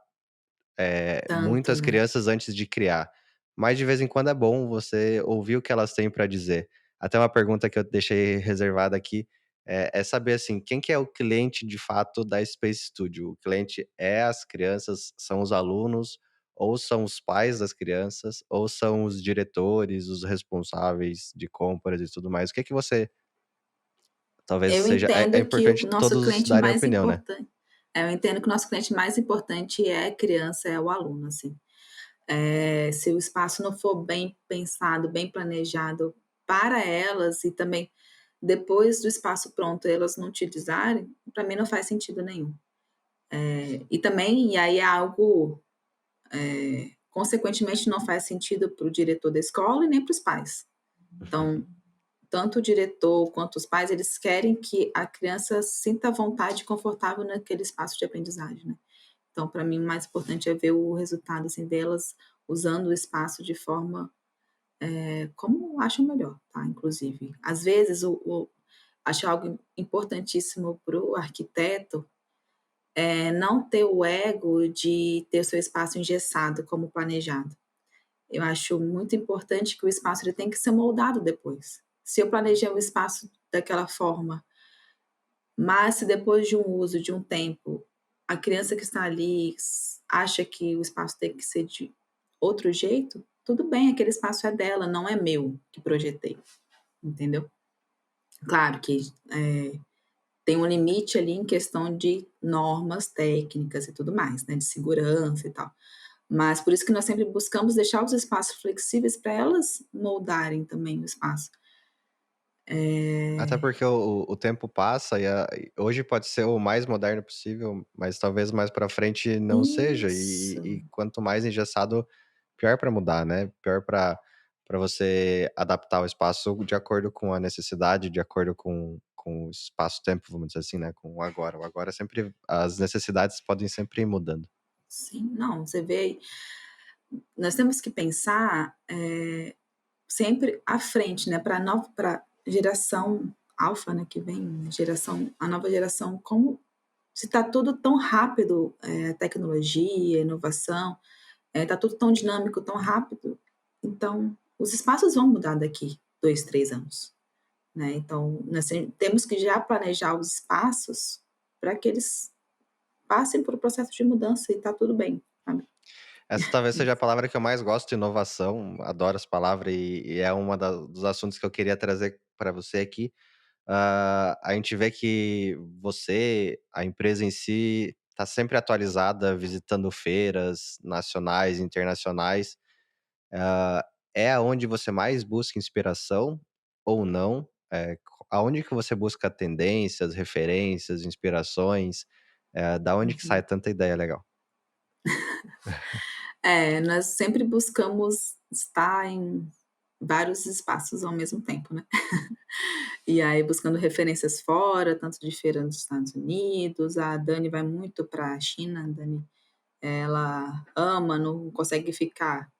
Tanto, muitas né. crianças antes de criar, mas de vez em quando é bom você ouvir o que elas têm para dizer. Até uma pergunta que eu deixei reservada aqui, é saber, assim, quem que é o cliente de fato da Space Studio? O cliente é as crianças, são os alunos, ou são os pais das crianças, ou são os diretores, os responsáveis de compras e tudo mais? O que é que você talvez Eu seja é entendo que o importante nosso todos cliente darem mais opinião, né? importante eu entendo que o nosso cliente mais importante é a criança, é o aluno, assim. Se o espaço não for bem pensado, bem planejado para elas e também depois do espaço pronto elas não utilizarem, para mim não faz sentido nenhum. E também e aí é algo, consequentemente não faz sentido para o diretor da escola e nem para os pais. Então, tanto o diretor quanto os pais, eles querem que a criança sinta vontade e confortável naquele espaço de aprendizagem, né. Então, para mim, o mais importante é ver o resultado, assim, delas usando o espaço de forma, como acham melhor, tá, inclusive. Às vezes, acho algo importantíssimo para o arquiteto não ter o ego de ter o seu espaço engessado como planejado. Eu acho muito importante que o espaço ele tem que ser moldado depois. Se eu planejei o espaço daquela forma, mas se depois de um uso, de um tempo, a criança que está ali acha que o espaço tem que ser de outro jeito, tudo bem, aquele espaço é dela, não é meu que projetei, entendeu? Claro que tem um limite ali em questão de normas técnicas e tudo mais, né, de segurança e tal. Mas por isso que nós sempre buscamos deixar os espaços flexíveis para elas moldarem também o espaço. Até porque o tempo passa e hoje pode ser o mais moderno possível, mas talvez mais pra frente não seja, Isso, e quanto mais engessado, pior pra mudar, né, pior pra você adaptar o espaço de acordo com a necessidade, de acordo com o espaço-tempo, vamos dizer assim, né, com o agora. O agora sempre as necessidades podem sempre ir mudando. sim. Não, você vê, nós temos que pensar, sempre à frente, né, pra geração alfa, né, que vem, a nova geração, como se está tudo tão rápido, tecnologia, inovação, tá tudo tão dinâmico, tão rápido, então os espaços vão mudar daqui 2, 3 anos, né, então nós temos que já planejar os espaços para que eles passem por um processo de mudança e tá tudo bem, sabe. Essa talvez seja a palavra que eu mais gosto, inovação, adoro essa palavra e é uma dos assuntos que eu queria trazer para você aqui. A gente vê que você, a empresa em si, está sempre atualizada, visitando feiras nacionais, internacionais. É aonde você mais busca inspiração ou não? Aonde que você busca tendências, referências, inspirações? Da onde que sai Uhum. tanta ideia legal? Nós sempre buscamos estar em vários espaços ao mesmo tempo, né. E aí buscando referências fora, tanto de feira nos Estados Unidos, a Dani vai muito para a China, a Dani, ela ama, não consegue ficar,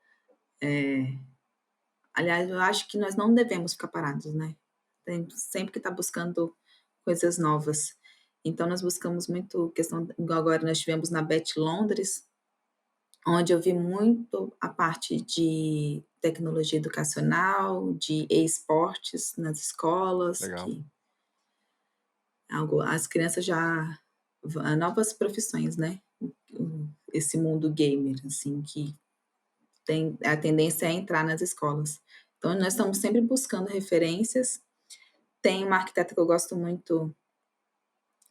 aliás, eu acho que nós não devemos ficar parados, né. Tem sempre que estar buscando coisas novas. Então nós buscamos muito questão, igual agora nós tivemos na Bet Londres, onde eu vi muito a parte de tecnologia educacional, de esportes nas escolas, Legal. que algo as crianças já novas profissões, né, esse mundo gamer, assim, que tem a tendência é entrar nas escolas. Então nós estamos sempre buscando referências. Tem uma arquiteta que eu gosto muito,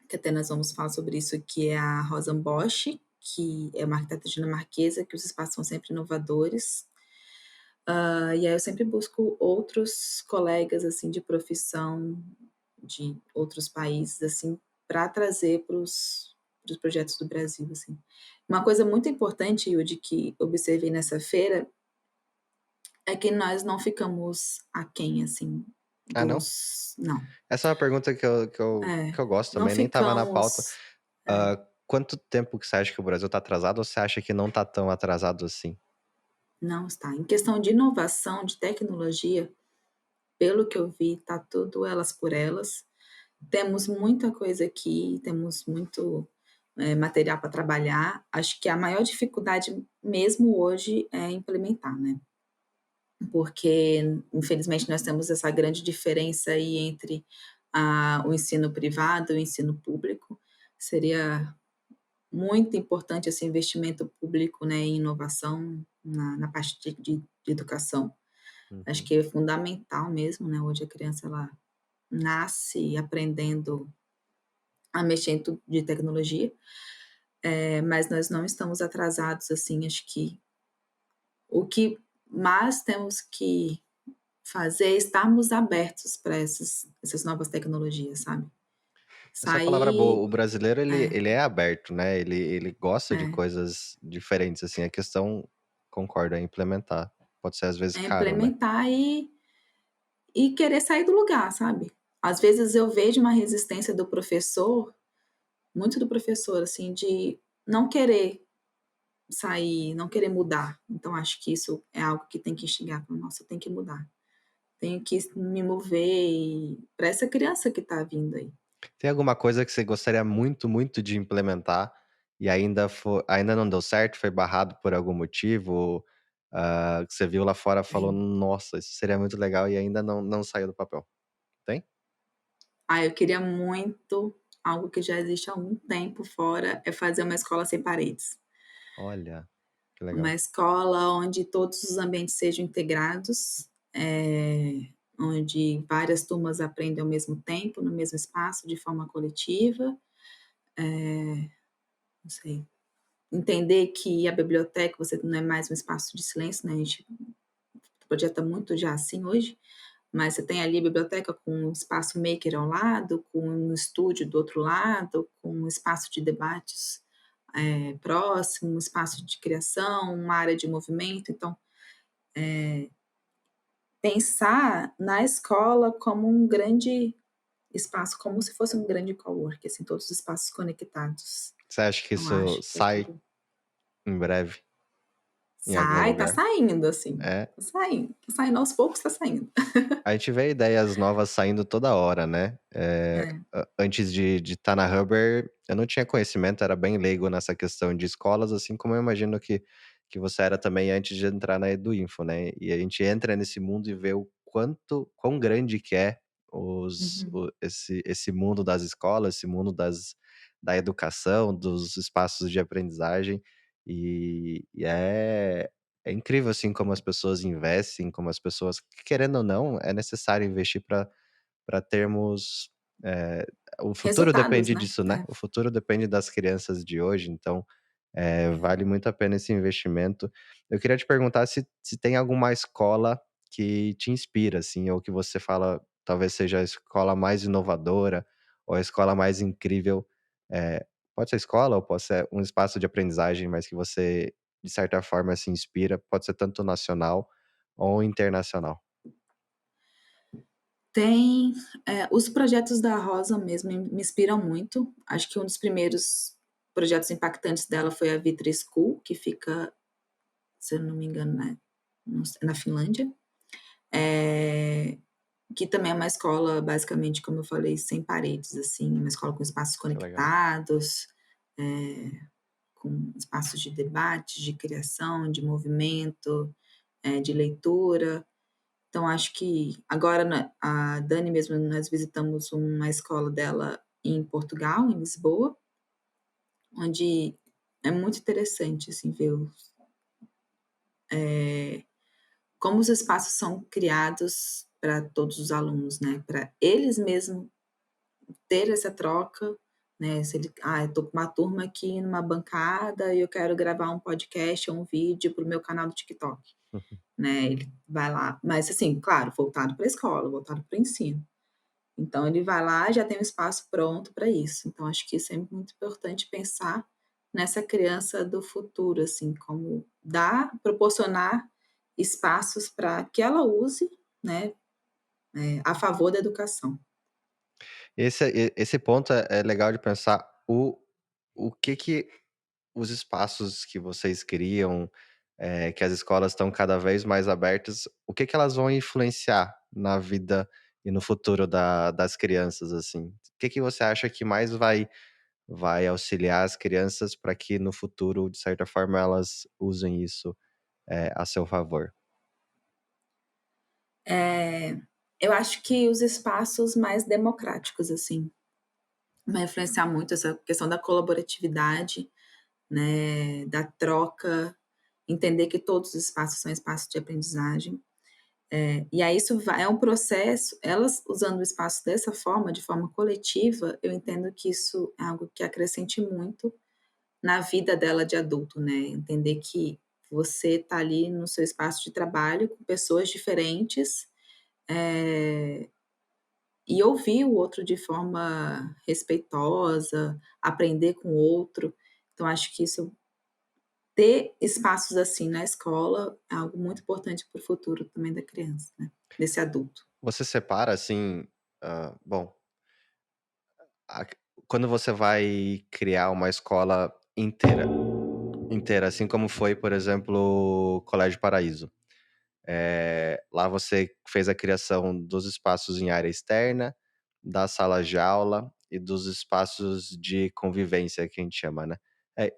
que até nós vamos falar sobre isso, que é a Rosa Bosch, que é uma arquiteta dinamarquesa, que os espaços são sempre inovadores. E aí eu sempre busco outros colegas, assim, de profissão, de outros países, assim, para trazer para os projetos do Brasil, assim. Uma coisa muito importante, Yudi, que observei nessa feira, é que nós não ficamos aquém, assim, Ah, não? dos não. Essa é uma pergunta que eu gosto Não também, nem estava na pauta. ficamos Hã, Quanto tempo que você acha que o Brasil está atrasado ou você acha que não está tão atrasado assim? não está. Em questão de inovação, de tecnologia, pelo que eu vi, tá tudo elas por elas. Temos muita coisa aqui, temos muito, material para trabalhar. Acho que a maior dificuldade mesmo hoje é implementar, né, porque infelizmente nós temos essa grande diferença aí entre o ensino privado e o ensino público. Seria muito importante esse investimento público, né, em inovação na parte de educação. Acho Uhum. que é fundamental mesmo, né, hoje a criança ela nasce aprendendo a mexer em tudo de tecnologia, mas nós não estamos atrasados, assim, acho que o que mais temos que fazer é estarmos abertos para essas novas tecnologias, sabe. Essa é a palavra boa. Sair O brasileiro é, ele é aberto, né, ele gosta de é, coisas diferentes, assim, a questão, concordo, é implementar. Pode ser às vezes é caro, né. implementar e querer sair do lugar, sabe. Às vezes eu vejo uma resistência do professor, muito do professor, assim, de não querer sair, não querer mudar. Então acho que isso é algo que tem que instigar, falar: "Nossa, eu tenho que mudar, tenho que me mover para essa criança que está vindo aí". Tem alguma coisa que você gostaria muito, muito de implementar e ainda não deu certo, foi barrado por algum motivo, que você viu lá fora e falou: Tem. "Nossa, isso seria muito legal", e ainda não saiu do papel? Tem? Ah, eu queria muito algo que já existe há algum tempo fora, é fazer uma escola sem paredes. Olha, que Uma legal. escola onde todos os ambientes sejam integrados, onde várias turmas aprendem ao mesmo tempo, no mesmo espaço, de forma coletiva. Não sei, entender que a biblioteca você não é mais um espaço de silêncio, né, a gente projeta muito já assim hoje, mas você tem ali a biblioteca com um espaço maker ao lado, com um estúdio do outro lado, com um espaço de debates, próximo, um espaço de criação, uma área de movimento. Então, pensar na escola como um grande espaço, como se fosse um grande coworking, assim, todos os espaços conectados. Você acha que Então isso acho que é sai tudo em breve em algum sai, tá lugar? saindo, assim, É. tá saindo aos poucos, tá saindo. A gente vê ideias novas saindo toda hora, né. É. Antes de estar na Hubbard, eu não tinha conhecimento, era bem leigo nessa questão de escolas, assim como eu imagino que você era também antes de entrar na Eduinfo, né. E a gente entra nesse mundo e vê o quão grande que é Uhum. esse mundo das escolas, esse mundo da educação, dos espaços de aprendizagem, é incrível, assim, como as pessoas investem, como as pessoas querendo ou não, é necessário investir para termos, eh, o futuro Resultados, depende né. disso, né, É. o futuro depende das crianças de hoje, então, vale muito a pena esse investimento. Eu queria te perguntar se tem alguma escola que te inspira, assim, ou que você fala, talvez seja a escola mais inovadora, ou a escola mais incrível, pode ser escola ou pode ser um espaço de aprendizagem, mas que você, de certa forma, se inspira, pode ser tanto nacional ou internacional. Tem, os projetos da Rosa mesmo me inspiram muito. Acho que um dos primeiros projetos impactantes dela foi a Vitri School, que fica, se eu não me engano, né, não sei, na Finlândia. Eh, que também é uma escola, basicamente, como eu falei, sem paredes, assim, uma escola com espaços Que legal. conectados, com espaços de debate, de criação, de movimento, de leitura. Então acho que agora a Dani mesmo, nós visitamos uma escola dela em Portugal, em Lisboa, onde é muito interessante, assim, ver como os espaços são criados para todos os alunos, né, para eles mesmos ter essa troca, né, se ele: "Ah, eu tô com uma turma aqui numa bancada e eu quero gravar um podcast ou um vídeo para o meu canal do TikTok", né, ele vai lá, mas assim, claro, voltado para a escola, voltado para o ensino. Então ele vai lá, já tem um espaço pronto para isso. Então acho que isso é muito importante pensar nessa criança do futuro, assim, como dar proporcionar espaços para que ela use, né, a favor da educação. Esse ponto é legal de pensar o que os espaços que vocês criam, que as escolas estão cada vez mais abertas, o que elas vão influenciar na vida e no futuro das crianças, assim? O que você acha que mais vai auxiliar as crianças para que no futuro, de certa forma, elas usem isso, a seu favor? Eh, eu acho que os espaços mais democráticos, assim, vai influenciar muito essa questão da colaboratividade, né, da troca, entender que todos os espaços são espaços de aprendizagem. E aí isso vai é um processo, elas usando o espaço dessa forma, de forma coletiva, eu entendo que isso é algo que acrescente muito na vida dela de adulto, né, entender que você está ali no seu espaço de trabalho com pessoas diferentes, eh, e ouvir o outro de forma respeitosa, aprender com o outro. Então acho que isso, ter espaços assim na escola é algo muito importante para o futuro também da criança, né, desse adulto. Você separa, assim, bom, a quando você vai criar uma escola inteira, assim como foi, por exemplo, o Colégio Paraíso. Lá você fez a criação dos espaços em área externa, das salas de aula e dos espaços de convivência que a gente chama, né.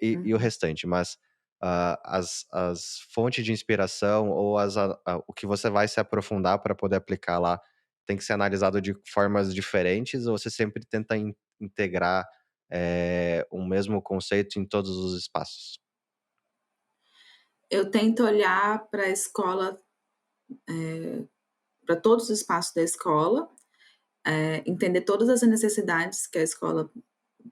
E o Uhum. restante, mas, as fontes de inspiração ou o que você vai se aprofundar para poder aplicar lá, tem que ser analisado de formas diferentes ou você sempre tenta integrar, um mesmo conceito em todos os espaços? Eu tento olhar para a escola, para todos os espaços da escola, entender todas as necessidades que a escola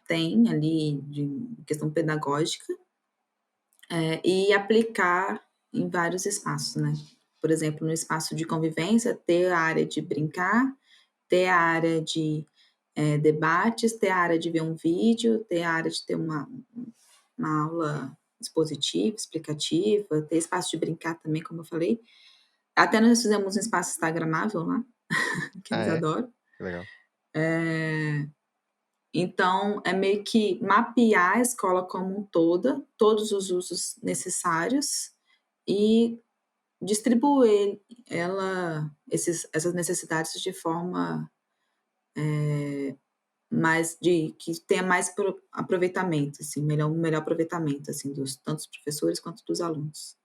tem ali de questão pedagógica, e aplicar em vários espaços, né. Por exemplo, no espaço de convivência, ter a área de brincar, ter a área de, debates, ter a área de ver um vídeo, ter a área de ter uma aula expositiva, explicativa, ter espaço de brincar também, como eu falei. Até nós fizemos um espaço instagramável lá, que Ah, eles é? adoram. Que legal. Eh, então é meio que mapear a escola como um toda, todos os usos necessários e distribuir essas necessidades de forma mais de que tenha mais aproveitamento, assim, um melhor aproveitamento, assim, dos tanto dos professores quanto dos alunos.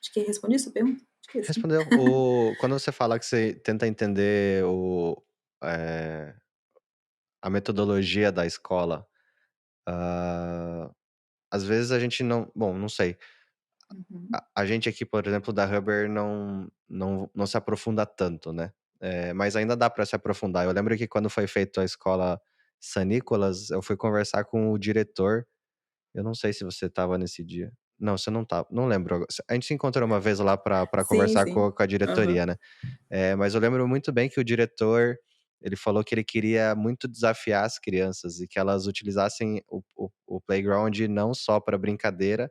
Acho que respondi a sua pergunta? Acho que sim. Respondeu. Quando você fala que você tenta entender eh, a metodologia da escola, hã, às vezes a gente não bom, não sei. Uhum, A gente aqui, por exemplo, da Hubbard não se aprofunda tanto, né, mas ainda dá para se aprofundar. Eu lembro que quando foi feito a escola San Nicolas, eu fui conversar com o diretor, eu não sei se você estava nesse dia. Não, você não estava, não lembro agora. A gente se encontrou uma vez lá para sim, conversar sim. com a Aham. diretoria, né. Mas eu lembro muito bem que o diretor, ele falou que ele queria muito desafiar as crianças e que elas utilizassem o playground não só para brincadeira,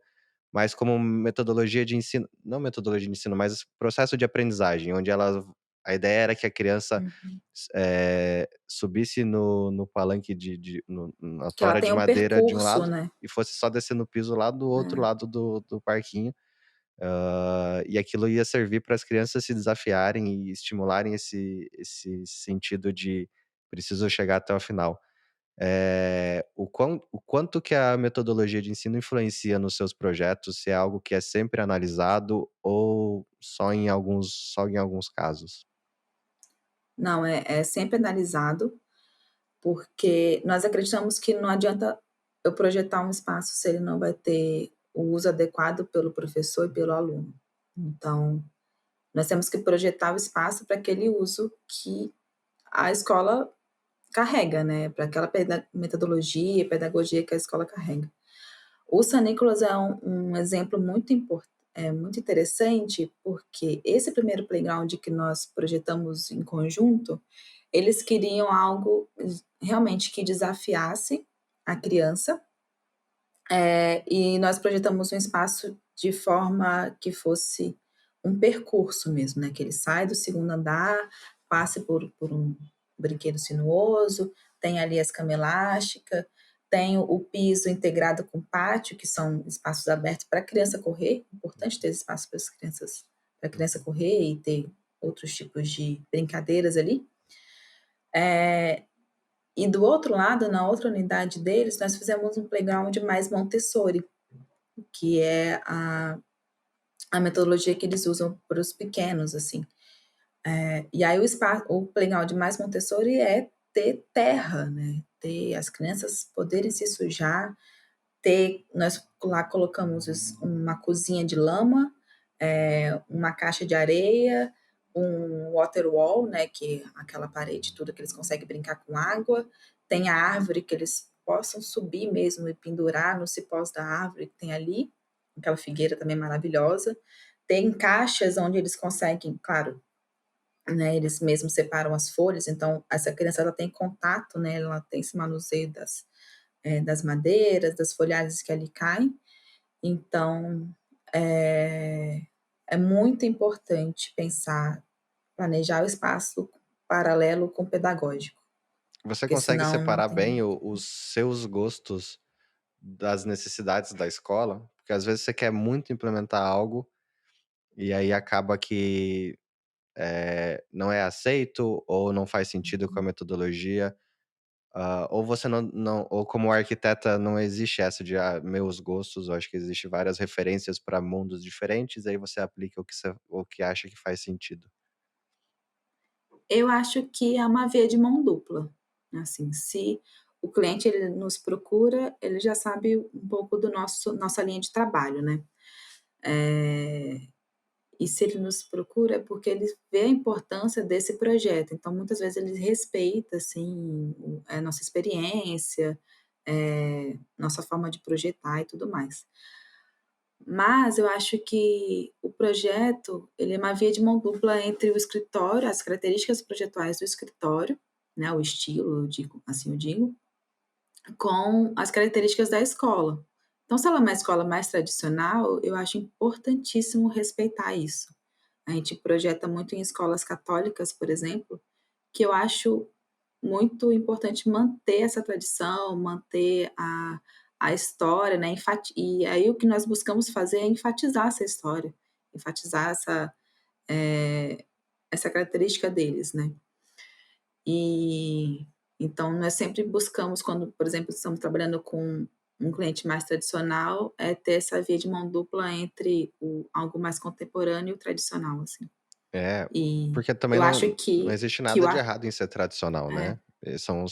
mas como metodologia de ensino, não metodologia de ensino, mas processo de aprendizagem, onde a ideia era que a criança Uhum. subisse no palanque na Que ela tora de tem um madeira de um percurso, lado né. e fosse só descer no piso lá do outro É. lado do parquinho. E aquilo ia servir para as crianças se desafiarem e estimularem esse sentido de preciso chegar até o final. O quanto que a metodologia de ensino influencia nos seus projetos, se é algo que é sempre analisado ou só em alguns casos? Não, é sempre analisado, porque nós acreditamos que não adianta eu projetar um espaço se ele não vai ter o uso adequado pelo professor e pelo aluno. Então, nós temos que projetar o espaço para aquele uso que a escola carrega, né, para aquela metodologia, pedagogia que a escola carrega. O San Nicolas é um exemplo muito interessante, porque esse primeiro playground que nós projetamos em conjunto, eles queriam algo realmente que desafiasse a criança, e nós projetamos um espaço de forma que fosse um percurso mesmo, né, que ele sai do segundo andar, passe por um brinquedo sinuoso, tem ali a escama elástica, tem o piso integrado com pátio, que são espaços abertos para a criança correr, importante ter espaço para as crianças para a criança correr e ter outros tipos de brincadeiras ali. E do outro lado, na outra unidade deles, nós fizemos um playground mais Montessori, que é a metodologia que eles usam para os pequenos, assim. E aí o playground mais Montessori é ter terra, né, ter as crianças poderem se sujar, nós lá colocamos uma cozinha de lama, uma caixa de areia, um water wall, né, que é aquela parede toda que eles conseguem brincar com água, tem a árvore que eles possam subir mesmo e pendurar no cipós da árvore que tem ali, aquela figueira também maravilhosa. Tem caixas onde eles conseguem, claro, né, eles mesmos separam as folhas, então essa criança ela tem contato, né, ela tem esse manuseio das madeiras, das folhagens que ali caem. Então, é é muito importante pensar, planejar o espaço paralelo com o pedagógico, Você porque consegue senão não separar bem tem. os seus gostos das necessidades da escola? Porque às vezes você quer muito implementar algo, e aí acaba que não é aceito ou não faz sentido com a metodologia. Ou você não ou como arquiteta não existe essa de: "Ah, meus gostos", eu acho que existe várias referências para mundos diferentes, aí você aplica o que acha que faz sentido. Eu acho que é uma via de mão dupla, assim, se o cliente ele nos procura, ele já sabe um pouco do nossa linha de trabalho, né. Eh, e se ele nos procura é porque ele vê a importância desse projeto, então muitas vezes ele respeita, assim, a nossa experiência, nossa forma de projetar e tudo mais. Mas eu acho que o projeto, ele é uma via de mão dupla entre o escritório, as características projetuais do escritório, né, o estilo, eu digo, com as características da escola. Então, se ela é uma escola mais tradicional, eu acho importantíssimo respeitar isso. A gente projeta muito em escolas católicas, por exemplo, que eu acho muito importante manter essa tradição, manter a história, né, e aí o que nós buscamos fazer é enfatizar essa história, enfatizar eh, essa característica deles, né. E, então nós sempre buscamos quando, por exemplo, estamos trabalhando com um cliente mais tradicional, é ter essa via de mão dupla entre o algo mais contemporâneo e o tradicional, assim. É, E porque também eu acho não existe que o nada de errado em ser tradicional, é, né. São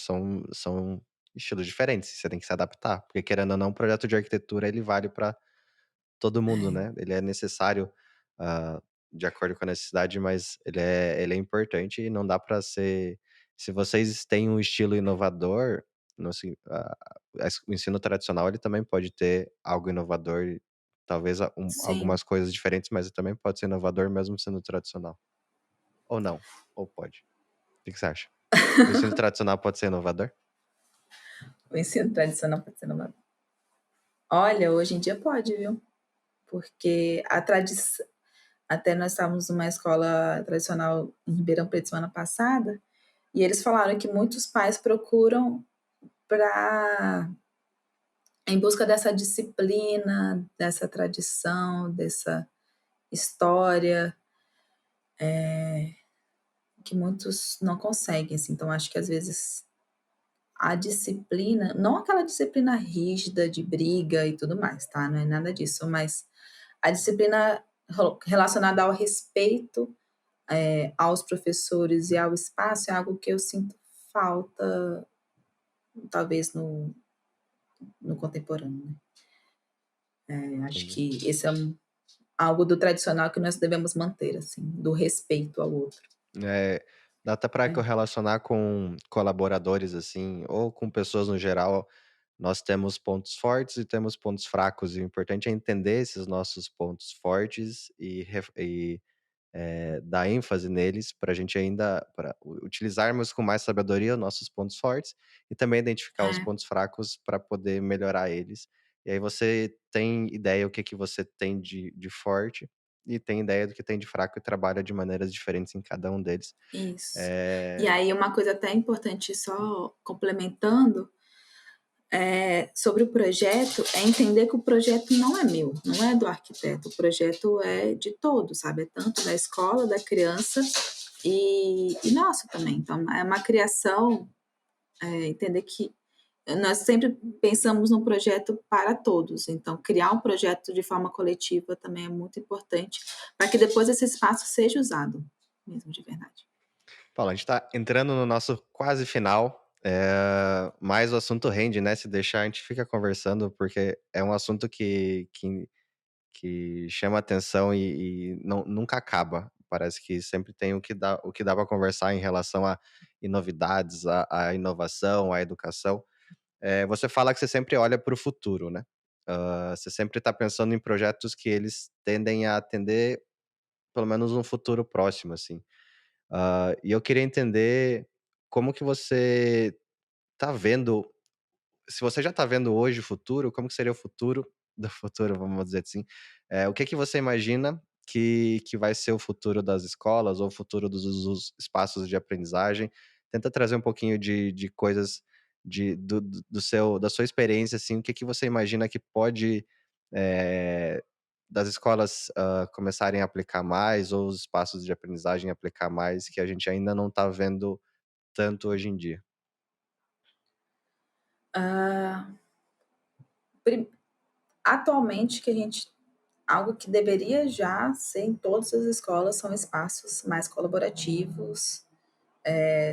estilos diferentes, você tem que se adaptar, porque querendo ou não, o projeto de arquitetura ele vale para todo mundo, é, né. Ele é necessário, hã, de acordo com a necessidade, mas ele é importante e não dá para ser se vocês têm um estilo inovador, não se o ensino tradicional ele também pode ter algo inovador e talvez sim. algumas coisas diferentes, mas ele também pode ser inovador mesmo sendo tradicional. Ou não? Ou pode? O que que você acha? O ensino tradicional pode ser inovador? O ensino tradicional pode ser inovador. Olha, hoje em dia pode, viu, porque a tradição até nós estávamos numa escola tradicional em Ribeirão Preto semana passada, e eles falaram que muitos pais procuram para em busca dessa disciplina, dessa tradição, dessa história, que muitos não conseguem, assim. Então acho que às vezes a disciplina, não aquela disciplina rígida de briga e tudo mais, tá, não é nada disso, mas a disciplina relacionada ao respeito, aos professores e ao espaço é algo que eu sinto falta, talvez no contemporâneo, né. Acho Entendi. que esse é algo do tradicional que nós devemos manter, assim, do respeito ao outro. É, dá até pra É, correlacionar com colaboradores, assim, ou com pessoas no geral. Nós temos pontos fortes e temos pontos fracos, e o importante é entender esses nossos pontos fortes e dar ênfase neles para a gente ainda para utilizarmos com mais sabedoria nossos pontos fortes e também identificar os é, pontos fracos para poder melhorar eles. E aí você tem ideia o que que você tem de forte e tem ideia do que tem de fraco e trabalha de maneiras diferentes em cada um deles. isso. E Eh aí uma coisa até importante, só complementando, sobre o projeto, é entender que o projeto não é meu, não é do arquiteto, o projeto é de todos, sabe, é tanto da escola, da criança e nosso também. Então é uma criação, entender que nós sempre pensamos num projeto para todos, então criar um projeto de forma coletiva também é muito importante, para que depois esse espaço seja usado mesmo de verdade. Paula, a gente tá entrando no nosso quase final, mas o assunto rende, né, se deixar a gente fica conversando, porque é um assunto que chama atenção e nunca acaba. Parece que sempre tem o que dá para conversar em relação a novidades, a inovação, a educação. Você fala que você sempre olha para o futuro, né. Você sempre está pensando em projetos que eles tendem a atender pelo menos um futuro próximo, assim. E eu queria entender como que você tá vendo se você já tá vendo hoje o futuro, como que seria o futuro do futuro, vamos dizer assim. O que que você imagina que vai ser o futuro das escolas ou o futuro dos espaços de aprendizagem? Tenta trazer um pouquinho de coisas do seu da sua experiência, assim, o que que você imagina que pode, eh, das escolas, começarem a aplicar mais ou os espaços de aprendizagem aplicar mais, que a gente ainda não tá vendo tanto hoje em dia? Ah, pri atualmente que a gente algo que deveria já ser em todas as escolas são espaços mais colaborativos,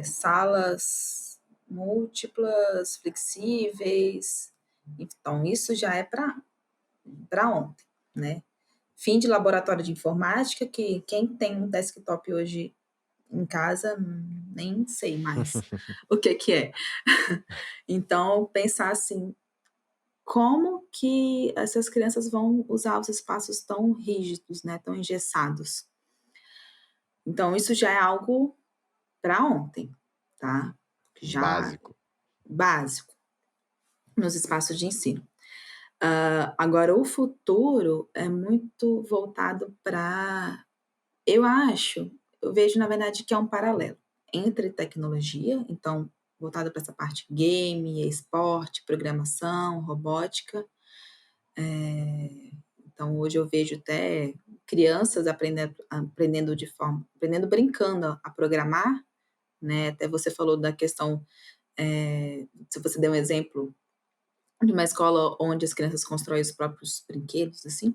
salas múltiplas, flexíveis. Então isso já é para ontem, né. Fim de laboratório de informática, que quem tem um desktop hoje em casa, nem sei mais o que que é. Então pensar assim, como que essas crianças vão usar os espaços tão rígidos, né, tão engessados. Então isso já é algo para ontem, tá, já Básico. básico nos espaços de ensino. Agora o futuro é muito voltado para eu vejo na verdade que é um paralelo entre tecnologia, então voltado para essa parte game, esporte, programação, robótica. Então hoje eu vejo até crianças aprendendo brincando a programar, né, até você falou da questão, se você deu um exemplo de uma escola onde as crianças constroem os próprios brinquedos, assim,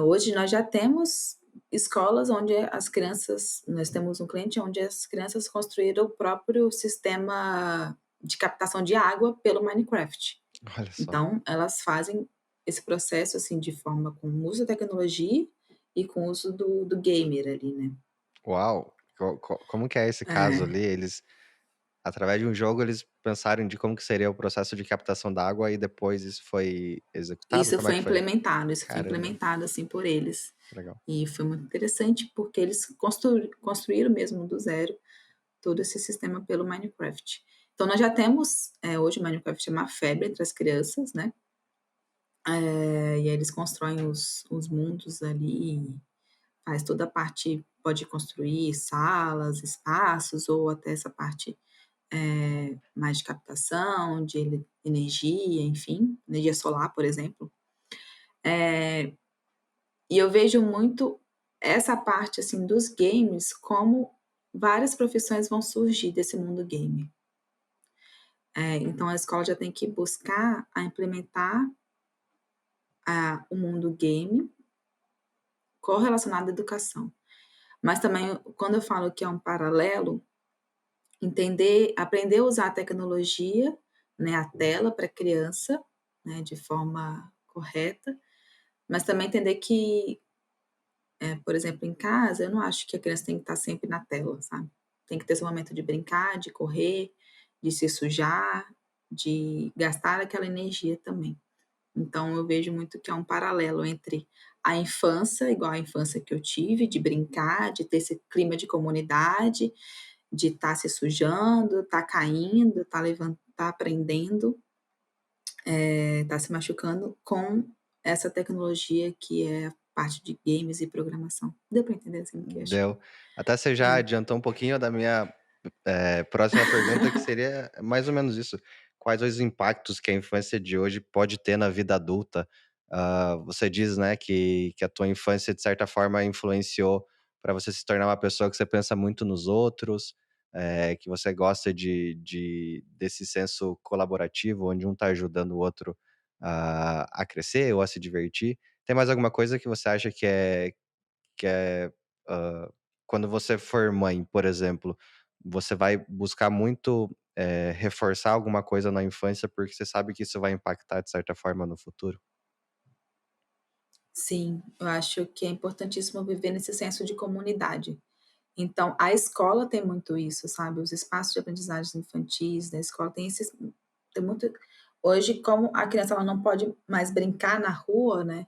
hoje nós já temos escolas onde as crianças nós temos um cliente onde as crianças construíram o próprio sistema de captação de água pelo Minecraft. Olha só. Então elas fazem esse processo, assim, de forma com o uso da tecnologia e com o uso do gamer ali, né. Uau! Como que é esse caso É, ali? Eles, através de um jogo, eles pensaram de como que seria o processo de captação da água e depois isso foi executado? Como é que foi? isso foi Caramba, implementado, assim, por eles. que legal. E foi muito interessante, porque eles construíram mesmo do zero todo esse sistema pelo Minecraft. Então nós já temos, hoje o Minecraft é uma febre entre as crianças, né, e aí eles constroem os mundos ali, faz toda a parte pode construir salas, espaços ou até essa parte, mais de captação, de energia, enfim, energia solar, por exemplo. E eu vejo muito essa parte, assim, dos games como várias profissões vão surgir desse mundo game. Então a escola já tem que buscar a implementar o mundo game correlacionado à educação. Mas também quando eu falo que é um paralelo, aprender a usar a tecnologia, né, a tela para criança, né, de forma correta, mas também entender que, por exemplo, em casa, eu não acho que a criança tem que estar sempre na tela, sabe. Tem que ter seu momento de brincar, de correr, de se sujar, de gastar aquela energia também. Então eu vejo muito que é um paralelo entre a infância, igual a infância que eu tive, de brincar, de ter esse clima de comunidade, de estar se sujando, estar caindo, estar aprendendo, estar se machucando, com essa tecnologia que é a parte de games e programação. Deu para entender, assim, que acho que Deu. Até você já é. adiantou um pouquinho da minha, próxima pergunta, que seria mais ou menos isso: quais os impactos que a infância de hoje pode ter na vida adulta? Você diz, né, que a tua infância, de certa forma, influenciou para você se tornar uma pessoa que você pensa muito nos outros, que você gosta desse senso colaborativo, onde um tá ajudando o outro a crescer ou a se divertir. Tem mais alguma coisa que você acha que é, hã, quando você for mãe, por exemplo, você vai buscar muito, reforçar alguma coisa na infância, porque você sabe que isso vai impactar de certa forma no futuro? Sim, eu acho que é importantíssimo viver nesse senso de comunidade. Então, a escola tem muito isso, sabe, os espaços de aprendizagens infantis da escola tem muito hoje, como a criança ela não pode mais brincar na rua, né,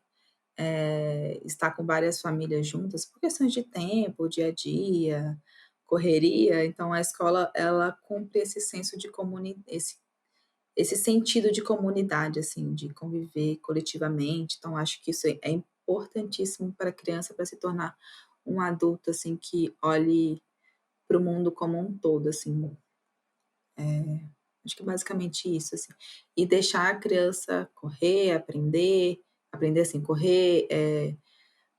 estar com várias famílias juntas por questões de tempo, dia a dia, correria, então a escola ela cumpre esse senso de esse sentido de comunidade, assim, de conviver coletivamente, então acho que isso é importantíssimo para a criança para se tornar um adulto, assim, que olhe para o mundo como um todo, assim. Acho que é basicamente isso, assim. E deixar a criança correr, aprender, assim, correr,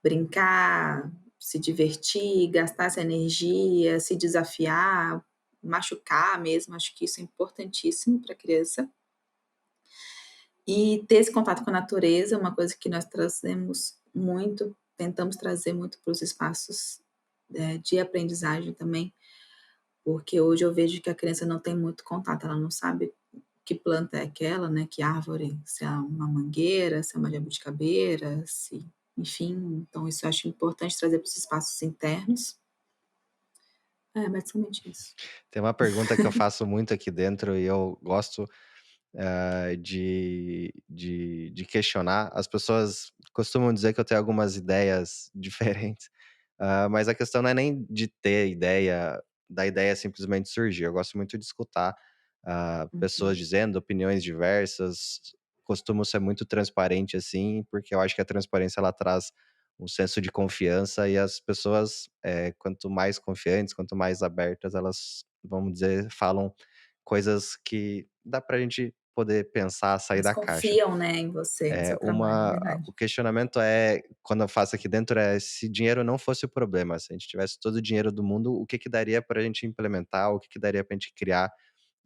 brincar, se divertir, gastar essa energia, se desafiar, machucar mesmo, acho que isso é importantíssimo para a criança. E ter esse contato com a natureza é uma coisa que nós trazemos muito, tentamos trazer muito para os espaços, de aprendizagem também, porque hoje eu vejo que a criança não tem muito contato, ela não sabe que planta é aquela, né, que árvore, se é uma mangueira, se é uma jabuticabeira, se enfim, então isso eu acho importante trazer para os espaços internos. É, basicamente isso. Tem uma pergunta que eu faço muito aqui dentro e eu gosto, de questionar. As pessoas costumam dizer que eu tenho algumas ideias diferentes, mas a questão não é nem de ter ideia, da ideia simplesmente surgir. Eu gosto muito de escutar, pessoas Uhum. dizendo opiniões diversas. Costumo ser muito transparente, assim, porque eu acho que a transparência ela traz um senso de confiança e as pessoas, quanto mais confiantes, quanto mais abertas, elas, vamos dizer, falam coisas que dá pra gente poder pensar, sair Eles da caixa. confiam, né, em você, no seu trabalho, é O verdade. questionamento é, quando eu faço aqui dentro, é se dinheiro não fosse o problema, se a gente tivesse todo o dinheiro do mundo, o que que daria pra gente implementar, o que que daria pra gente criar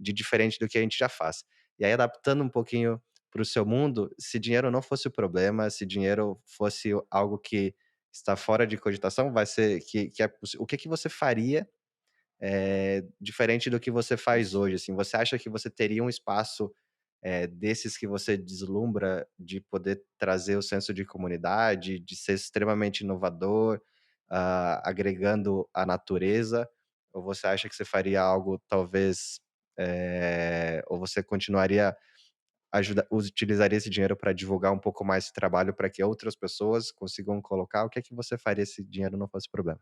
de diferente do que a gente já faz. E aí adaptando um pouquinho para o seu mundo, se dinheiro não fosse o problema, se dinheiro fosse algo que está fora de cogitação, vai ser que é possi o que que você faria, diferente do que você faz hoje, assim? Você acha que você teria um espaço, desses que você deslumbra de poder trazer o senso de comunidade, de ser extremamente inovador, agregando a natureza? Ou você acha que você faria algo talvez, ou você continuaria utilizaria esse dinheiro para divulgar um pouco mais esse trabalho para que outras pessoas consigam colocar? O que é que você faria se dinheiro não fosse problema?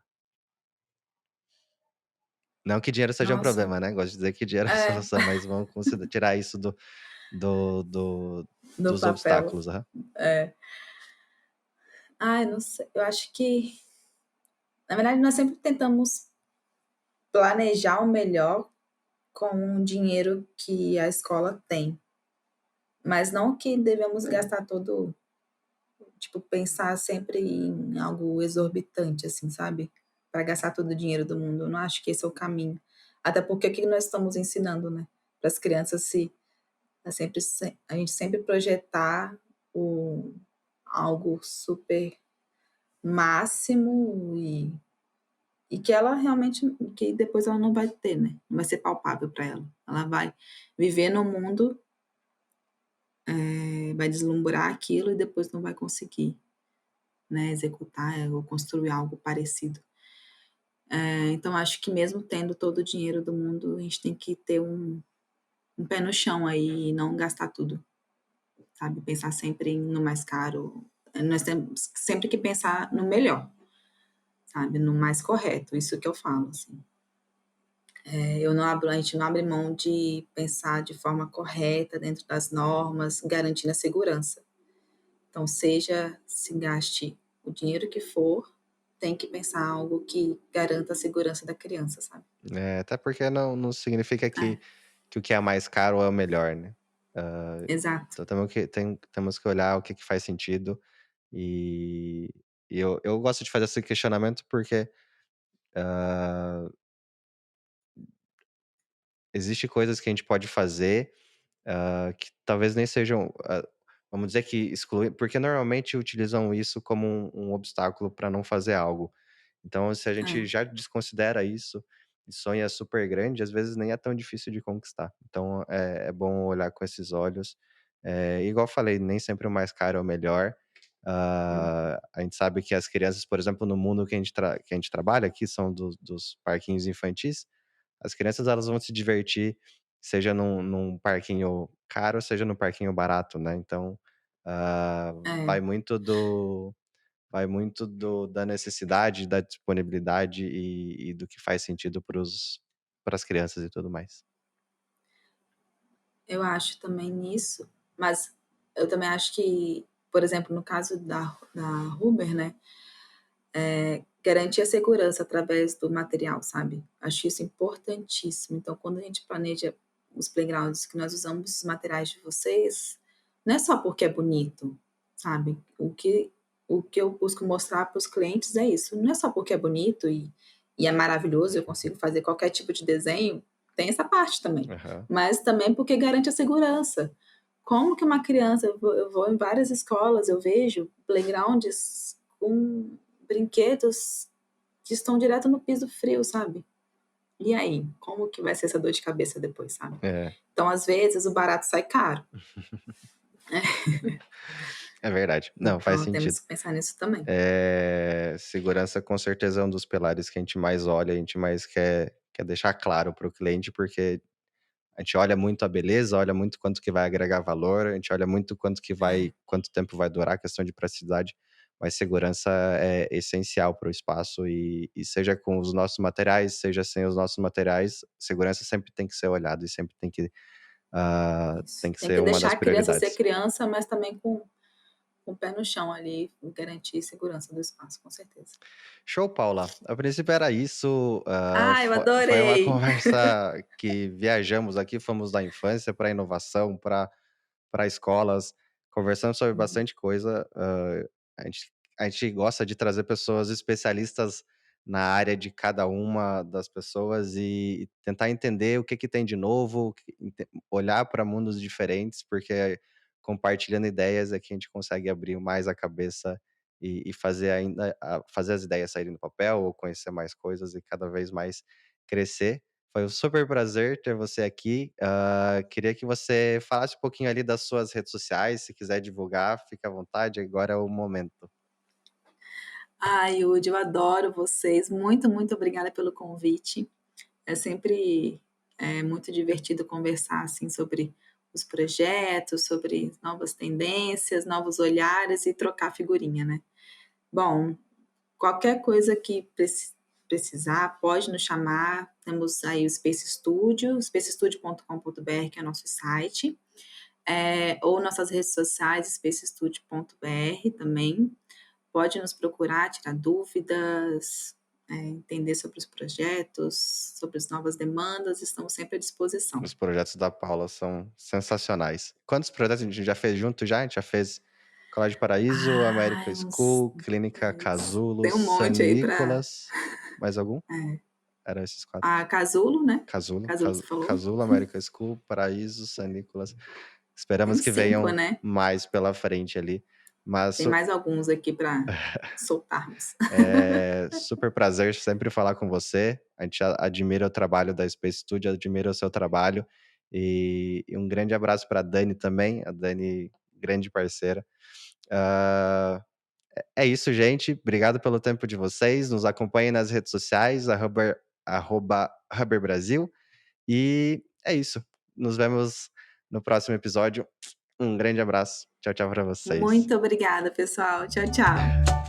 Não que dinheiro seja um Nossa, problema, né, gosto de dizer que dinheiro é a é, solução, mas vamos tirar isso no dos papel, obstáculos. Aham. é. Ai, não sei, eu acho que, na verdade, nós sempre tentamos planejar o melhor com o dinheiro que a escola tem, mas não que devemos gastar todo tipo, pensar sempre em algo exorbitante, assim, sabe, para gastar todo o dinheiro do mundo, eu não acho que esse é o caminho. Até porque o que nós estamos ensinando, né, para as crianças se a gente sempre projetar o algo super máximo e que ela realmente que depois ela não vai ter, né, não vai ser palpável para ela. Ela vai viver no mundo, vai deslumbrar aquilo e depois não vai conseguir, né, executar, ou construir algo parecido. Então acho que mesmo tendo todo o dinheiro do mundo, a gente tem que ter um pé no chão aí e não gastar tudo, sabe, pensar sempre no mais caro. Nós temos sempre que pensar no melhor, sabe, no mais correto, isso que eu falo, assim. Eu não abro A gente não abre mão de pensar de forma correta, dentro das normas, garantindo a segurança. Então seja se gaste o dinheiro que for, tem que pensar algo que garanta a segurança da criança, sabe. Até porque não significa É, que o que é mais caro é o melhor, né. exato. Então temos que olhar o que que faz sentido, e eu gosto de fazer esse questionamento porque, hã, existe coisas que a gente pode fazer, que talvez nem sejam, vamos dizer que excluem porque normalmente utilizam isso como um obstáculo para não fazer algo. Então, se a gente É, já desconsidera isso e sonha super grande, às vezes nem é tão difícil de conquistar. Então, é bom olhar com esses olhos. Igual eu falei, nem sempre o mais caro é o melhor. hum, A gente sabe que as crianças, por exemplo, no mundo que a gente trabalha aqui, são dos parquinhos infantis, as crianças elas vão se divertir, seja num parquinho caro, seja num parquinho barato, né. Então, ah, é. vai muito do vai muito da necessidade, da disponibilidade e do que faz sentido para as crianças e tudo mais. Eu acho também nisso, mas eu também acho que, por exemplo, no caso da Uber, né, garantir a segurança através do material, sabe. Acho isso importantíssimo. Então, quando a gente planeja os playgrounds que nós usamos os materiais de vocês, não é só porque é bonito, sabe. O que eu busco mostrar para os clientes é isso, não é só porque é bonito e é maravilhoso, eu consigo fazer qualquer tipo de desenho, Tem essa parte também, Aham. mas também porque garante a segurança. Como que uma criança eu vou em várias escolas, eu vejo playgrounds com brinquedos que estão direto no piso frio, sabe. E aí, como que vai ser essa dor de cabeça depois, sabe. É, Então, às vezes, o barato sai caro. é verdade. Não, faz Então temos sentido. que pensar nisso também. Segurança com certeza é um dos pilares que a gente mais olha, a gente mais quer deixar claro para o cliente, porque a gente olha muito a beleza, olha muito quanto que vai agregar valor, a gente olha muito É, quanto tempo vai durar, a questão de praticidade, mas segurança é essencial para o espaço e seja com os nossos materiais, seja sem os nossos materiais, segurança sempre tem que ser olhado e sempre tem isso. que Tem ser que uma deixar das a criança ser prioridades. criança, mas também com o pé no chão ali, garantir segurança do espaço, com certeza. Show, Paula. A princípio era isso, Ah, eu foi uma adorei. conversa que viajamos aqui, fomos da infância para inovação, para escolas, conversamos sobre Uhum. bastante coisa. A gente gosta de trazer pessoas especialistas na área de cada uma das pessoas e tentar entender o que que tem de novo, olhar para mundos diferentes, porque compartilhando ideias é que a gente consegue abrir mais a cabeça e fazer fazer as ideias saírem do papel ou conhecer mais coisas e cada vez mais crescer. Foi um super prazer ter você aqui. Queria que você falasse um pouquinho ali das suas redes sociais, se quiser divulgar, fica à vontade, agora é o momento. Ai, Yudi, eu adoro vocês. Muito, muito obrigada pelo convite. É sempre, muito divertido conversar, assim, sobre os projetos, sobre novas tendências, novos olhares e trocar figurinha, né. Bom, qualquer coisa que precisar, pode nos chamar. Temos aí o Space Studio, spacestudio.com.br, que é nosso site, ou nossas redes sociais, spacestudio.br também. Pode nos procurar, tirar dúvidas, entender sobre os projetos, sobre as novas demandas, estamos sempre à disposição. Os projetos da Paula são sensacionais. Quantos projetos a gente já fez junto já? A gente já fez Colégio Paraíso, America Ai, uns School, Clínica 10. Casulo, Tem um San monte aí para. Nicolas, mais algum? Eram esses 4. A Casulo, né, Casulo, Casulo você falou? Casulo, America School, Paraíso, San Nicolas. Tem Esperamos uns que 5, venham né. mais pela frente ali, mas Tem mais alguns aqui para soltarmos. super prazer sempre falar com você. A gente admira o trabalho da Space Studio, admira o seu trabalho. E um grande abraço para a Dani também, a Dani, grande parceira. Ah, é isso, gente. Obrigado pelo tempo de vocês. Nos acompanhem nas redes sociais, @Huber Brasil. E é isso. Nos vemos no próximo episódio. Um grande abraço. Tchau, tchau para vocês. Muito obrigada, pessoal. Tchau, tchau.